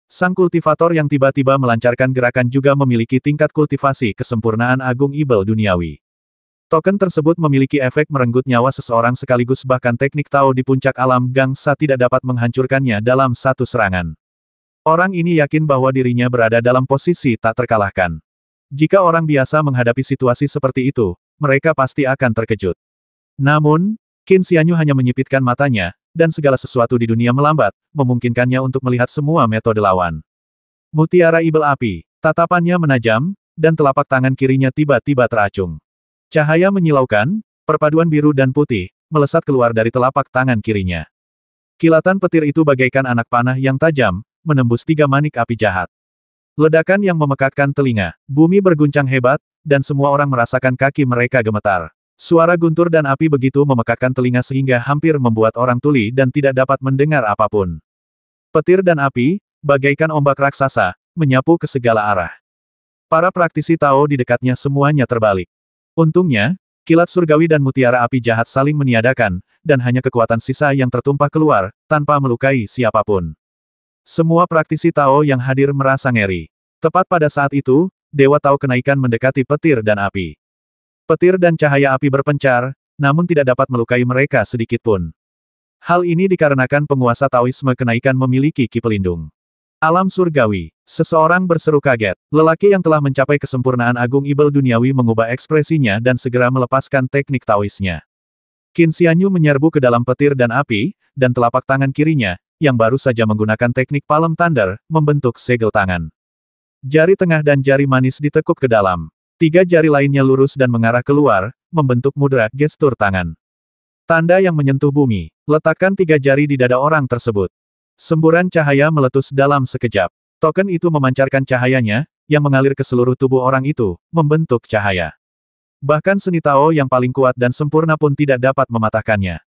Sang kultivator yang tiba-tiba melancarkan gerakan juga memiliki tingkat kultivasi kesempurnaan agung ibel duniawi. Token tersebut memiliki efek merenggut nyawa seseorang sekaligus bahkan teknik Tao di puncak alam gangsa tidak dapat menghancurkannya dalam satu serangan. Orang ini yakin bahwa dirinya berada dalam posisi tak terkalahkan. Jika orang biasa menghadapi situasi seperti itu, mereka pasti akan terkejut. Namun, Qin Xianyu hanya menyipitkan matanya, dan segala sesuatu di dunia melambat, memungkinkannya untuk melihat semua metode lawan. Mutiara ibel api, tatapannya menajam, dan telapak tangan kirinya tiba-tiba teracung. Cahaya menyilaukan, perpaduan biru dan putih, melesat keluar dari telapak tangan kirinya. Kilatan petir itu bagaikan anak panah yang tajam, menembus 3 manik api jahat. Ledakan yang memekakkan telinga, bumi berguncang hebat, dan semua orang merasakan kaki mereka gemetar. Suara guntur dan api begitu memekakkan telinga sehingga hampir membuat orang tuli dan tidak dapat mendengar apapun. Petir dan api, bagaikan ombak raksasa, menyapu ke segala arah. Para praktisi Tao di dekatnya semuanya terbalik. Untungnya, kilat surgawi dan mutiara api jahat saling meniadakan, dan hanya kekuatan sisa yang tertumpah keluar, tanpa melukai siapapun. Semua praktisi Tao yang hadir merasa ngeri. Tepat pada saat itu, Dewa Tao kenaikan mendekati petir dan api. Petir dan cahaya api berpencar, namun tidak dapat melukai mereka sedikitpun. Hal ini dikarenakan penguasa Taoisme kenaikan memiliki ki pelindung. Alam surgawi. Seseorang berseru kaget. Lelaki yang telah mencapai kesempurnaan agung ibel duniawi mengubah ekspresinya dan segera melepaskan teknik Taoisnya. Qin Xianyu menyerbu ke dalam petir dan api, dan telapak tangan kirinya, yang baru saja menggunakan teknik Palm Thunder, membentuk segel tangan. Jari tengah dan jari manis ditekuk ke dalam. 3 jari lainnya lurus dan mengarah keluar, membentuk mudra gestur tangan. Tanda yang menyentuh bumi. Letakkan 3 jari di dada orang tersebut. Semburan cahaya meletus dalam sekejap. Token itu memancarkan cahayanya, yang mengalir ke seluruh tubuh orang itu, membentuk cahaya. Bahkan seni Tao yang paling kuat dan sempurna pun tidak dapat mematahkannya.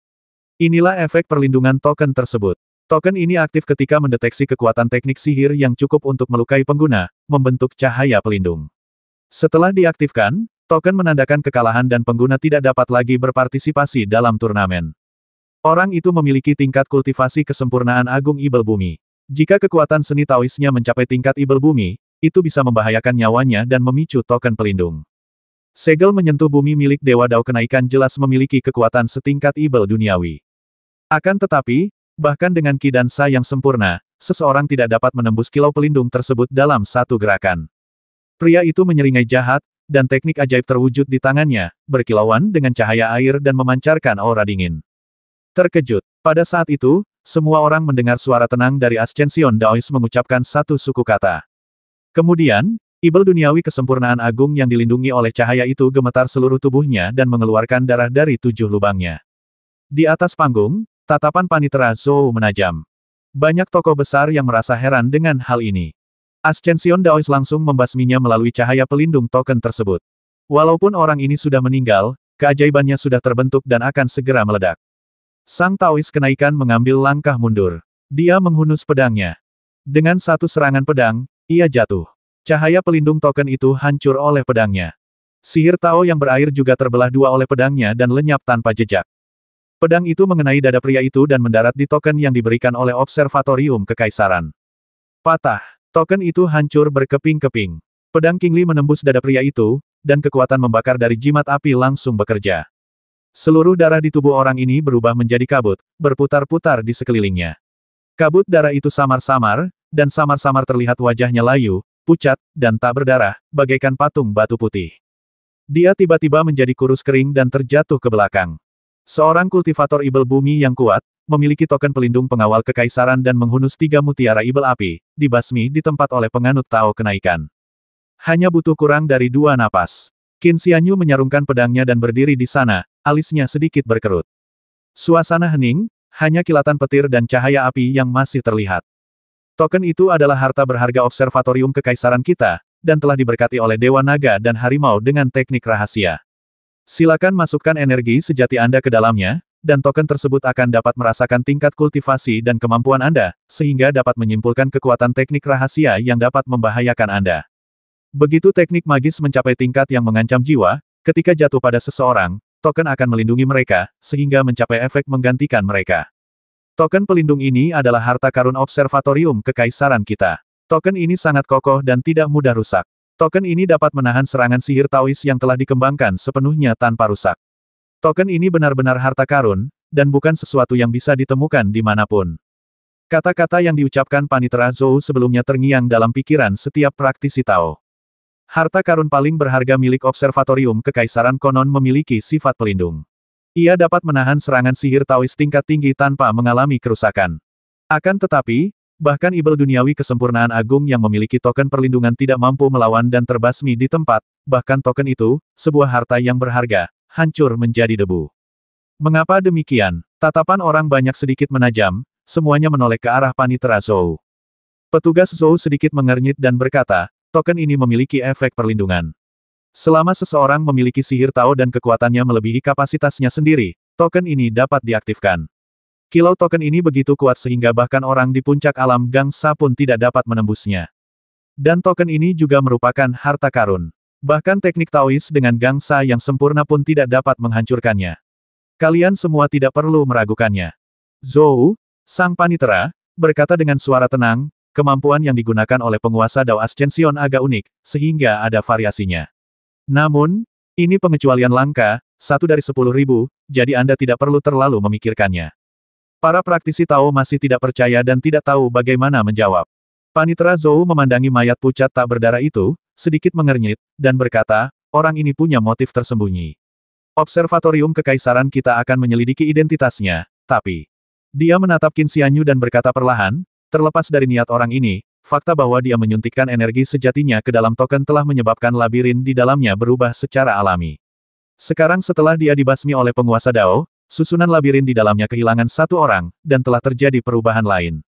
Inilah efek perlindungan token tersebut. Token ini aktif ketika mendeteksi kekuatan teknik sihir yang cukup untuk melukai pengguna, membentuk cahaya pelindung. Setelah diaktifkan, token menandakan kekalahan dan pengguna tidak dapat lagi berpartisipasi dalam turnamen. Orang itu memiliki tingkat kultivasi kesempurnaan agung ibel bumi. Jika kekuatan seni Taoisnya mencapai tingkat ibel bumi, itu bisa membahayakan nyawanya dan memicu token pelindung. Segel menyentuh bumi milik Dewa Dao kenaikan jelas memiliki kekuatan setingkat ibel duniawi. Akan tetapi, bahkan dengan Ki dan Sa yang sempurna, seseorang tidak dapat menembus kilau pelindung tersebut dalam satu gerakan. Pria itu menyeringai jahat, dan teknik ajaib terwujud di tangannya, berkilauan dengan cahaya air dan memancarkan aura dingin. Terkejut. Pada saat itu, semua orang mendengar suara tenang dari Ascension Daois mengucapkan satu suku kata. Kemudian, ibel duniawi kesempurnaan agung yang dilindungi oleh cahaya itu gemetar seluruh tubuhnya dan mengeluarkan darah dari 7 lubangnya. Di atas panggung, Tatapan Panitera Zhou menajam. Banyak tokoh besar yang merasa heran dengan hal ini. Ascension Daoist langsung membasminya melalui cahaya pelindung token tersebut. Walaupun orang ini sudah meninggal, keajaibannya sudah terbentuk dan akan segera meledak. Sang Taoist kenaikan mengambil langkah mundur. Dia menghunus pedangnya. Dengan satu serangan pedang, ia jatuh. Cahaya pelindung token itu hancur oleh pedangnya. Sihir Tao yang berair juga terbelah dua oleh pedangnya dan lenyap tanpa jejak. Pedang itu mengenai dada pria itu dan mendarat di token yang diberikan oleh Observatorium Kekaisaran. Patah. Token itu hancur berkeping-keping. Pedang Qingli menembus dada pria itu, dan kekuatan membakar dari jimat api langsung bekerja. Seluruh darah di tubuh orang ini berubah menjadi kabut, berputar-putar di sekelilingnya. Kabut darah itu samar-samar, dan samar-samar terlihat wajahnya layu, pucat, dan tak berdarah, bagaikan patung batu putih. Dia tiba-tiba menjadi kurus kering dan terjatuh ke belakang. Seorang kultivator ibel bumi yang kuat, memiliki token pelindung pengawal kekaisaran dan menghunus 3 mutiara ibel api, dibasmi di tempat oleh penganut Tao kenaikan. Hanya butuh kurang dari 2 napas. Qin Xianyu menyarungkan pedangnya dan berdiri di sana, alisnya sedikit berkerut. Suasana hening, hanya kilatan petir dan cahaya api yang masih terlihat. Token itu adalah harta berharga Observatorium Kekaisaran kita, dan telah diberkati oleh Dewa Naga dan Harimau dengan teknik rahasia. Silakan masukkan energi sejati Anda ke dalamnya, dan token tersebut akan dapat merasakan tingkat kultivasi dan kemampuan Anda, sehingga dapat menyimpulkan kekuatan teknik rahasia yang dapat membahayakan Anda. Begitu teknik magis mencapai tingkat yang mengancam jiwa, ketika jatuh pada seseorang, token akan melindungi mereka, sehingga mencapai efek menggantikan mereka. Token pelindung ini adalah harta karun Observatorium Kekaisaran kita. Token ini sangat kokoh dan tidak mudah rusak. Token ini dapat menahan serangan sihir Taoist yang telah dikembangkan sepenuhnya tanpa rusak. Token ini benar-benar harta karun, dan bukan sesuatu yang bisa ditemukan dimanapun. Kata-kata yang diucapkan Panitera Zhou sebelumnya terngiang dalam pikiran setiap praktisi Tao. Harta karun paling berharga milik Observatorium Kekaisaran konon memiliki sifat pelindung. Ia dapat menahan serangan sihir Taoist tingkat tinggi tanpa mengalami kerusakan. Akan tetapi, bahkan ibel duniawi kesempurnaan agung yang memiliki token perlindungan tidak mampu melawan dan terbasmi di tempat, bahkan token itu, sebuah harta yang berharga, hancur menjadi debu. Mengapa demikian? Tatapan orang banyak sedikit menajam, semuanya menoleh ke arah Panitera Zhou. Petugas Zhou sedikit mengernyit dan berkata, token ini memiliki efek perlindungan. Selama seseorang memiliki sihir Tao dan kekuatannya melebihi kapasitasnya sendiri, token ini dapat diaktifkan. Kilau token ini begitu kuat sehingga bahkan orang di puncak alam Gangsa pun tidak dapat menembusnya. Dan token ini juga merupakan harta karun. Bahkan teknik Taoist dengan Gangsa yang sempurna pun tidak dapat menghancurkannya. Kalian semua tidak perlu meragukannya. Zhou, sang Panitera, berkata dengan suara tenang, kemampuan yang digunakan oleh penguasa Dao Ascension agak unik, sehingga ada variasinya. Namun, ini pengecualian langka, 1 dari 10.000, jadi Anda tidak perlu terlalu memikirkannya. Para praktisi Tao masih tidak percaya dan tidak tahu bagaimana menjawab. Panitera Zhou memandangi mayat pucat tak berdarah itu, sedikit mengernyit, dan berkata, orang ini punya motif tersembunyi. Observatorium Kekaisaran kita akan menyelidiki identitasnya, tapi... Dia menatap Qin Xianyu dan berkata perlahan, terlepas dari niat orang ini, fakta bahwa dia menyuntikkan energi sejatinya ke dalam token telah menyebabkan labirin di dalamnya berubah secara alami. Sekarang setelah dia dibasmi oleh penguasa Dao, susunan labirin di dalamnya kehilangan satu orang, dan telah terjadi perubahan lain.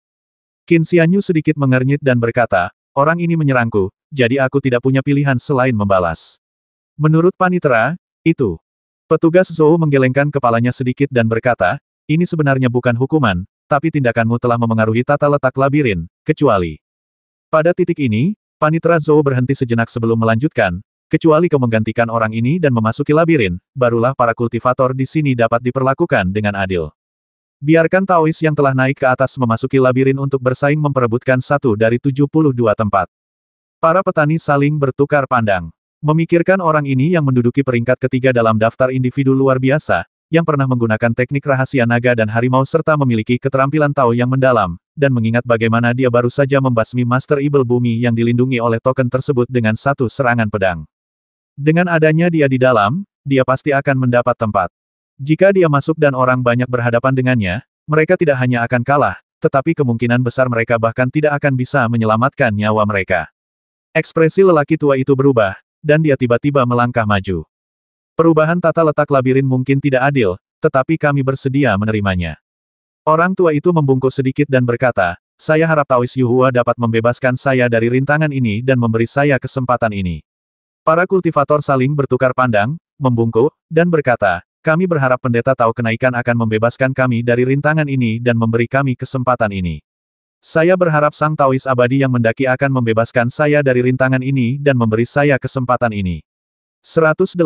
Qin Xianyu sedikit mengernyit dan berkata, orang ini menyerangku, jadi aku tidak punya pilihan selain membalas. Menurut Panitera, itu. Petugas Zhou menggelengkan kepalanya sedikit dan berkata, ini sebenarnya bukan hukuman, tapi tindakanmu telah memengaruhi tata letak labirin, kecuali. Pada titik ini, Panitera Zhou berhenti sejenak sebelum melanjutkan, kecuali kau menggantikan orang ini dan memasuki labirin, barulah para kultivator di sini dapat diperlakukan dengan adil. Biarkan Taoist yang telah naik ke atas memasuki labirin untuk bersaing memperebutkan 1 dari 72 tempat. Para petani saling bertukar pandang. Memikirkan orang ini yang menduduki peringkat ketiga dalam daftar individu luar biasa, yang pernah menggunakan teknik rahasia naga dan harimau serta memiliki keterampilan Tao yang mendalam, dan mengingat bagaimana dia baru saja membasmi Master Ibel Bumi yang dilindungi oleh token tersebut dengan satu serangan pedang. Dengan adanya dia di dalam, dia pasti akan mendapat tempat. Jika dia masuk dan orang banyak berhadapan dengannya, mereka tidak hanya akan kalah, tetapi kemungkinan besar mereka bahkan tidak akan bisa menyelamatkan nyawa mereka. Ekspresi lelaki tua itu berubah, dan dia tiba-tiba melangkah maju. Perubahan tata letak labirin mungkin tidak adil, tetapi kami bersedia menerimanya. Orang tua itu membungkuk sedikit dan berkata, saya harap Taois Yuhua dapat membebaskan saya dari rintangan ini dan memberi saya kesempatan ini. Para kultivator saling bertukar pandang, membungkuk, dan berkata, kami berharap pendeta Tao kenaikan akan membebaskan kami dari rintangan ini dan memberi kami kesempatan ini. Saya berharap Sang Taois abadi yang mendaki akan membebaskan saya dari rintangan ini dan memberi saya kesempatan ini. 180.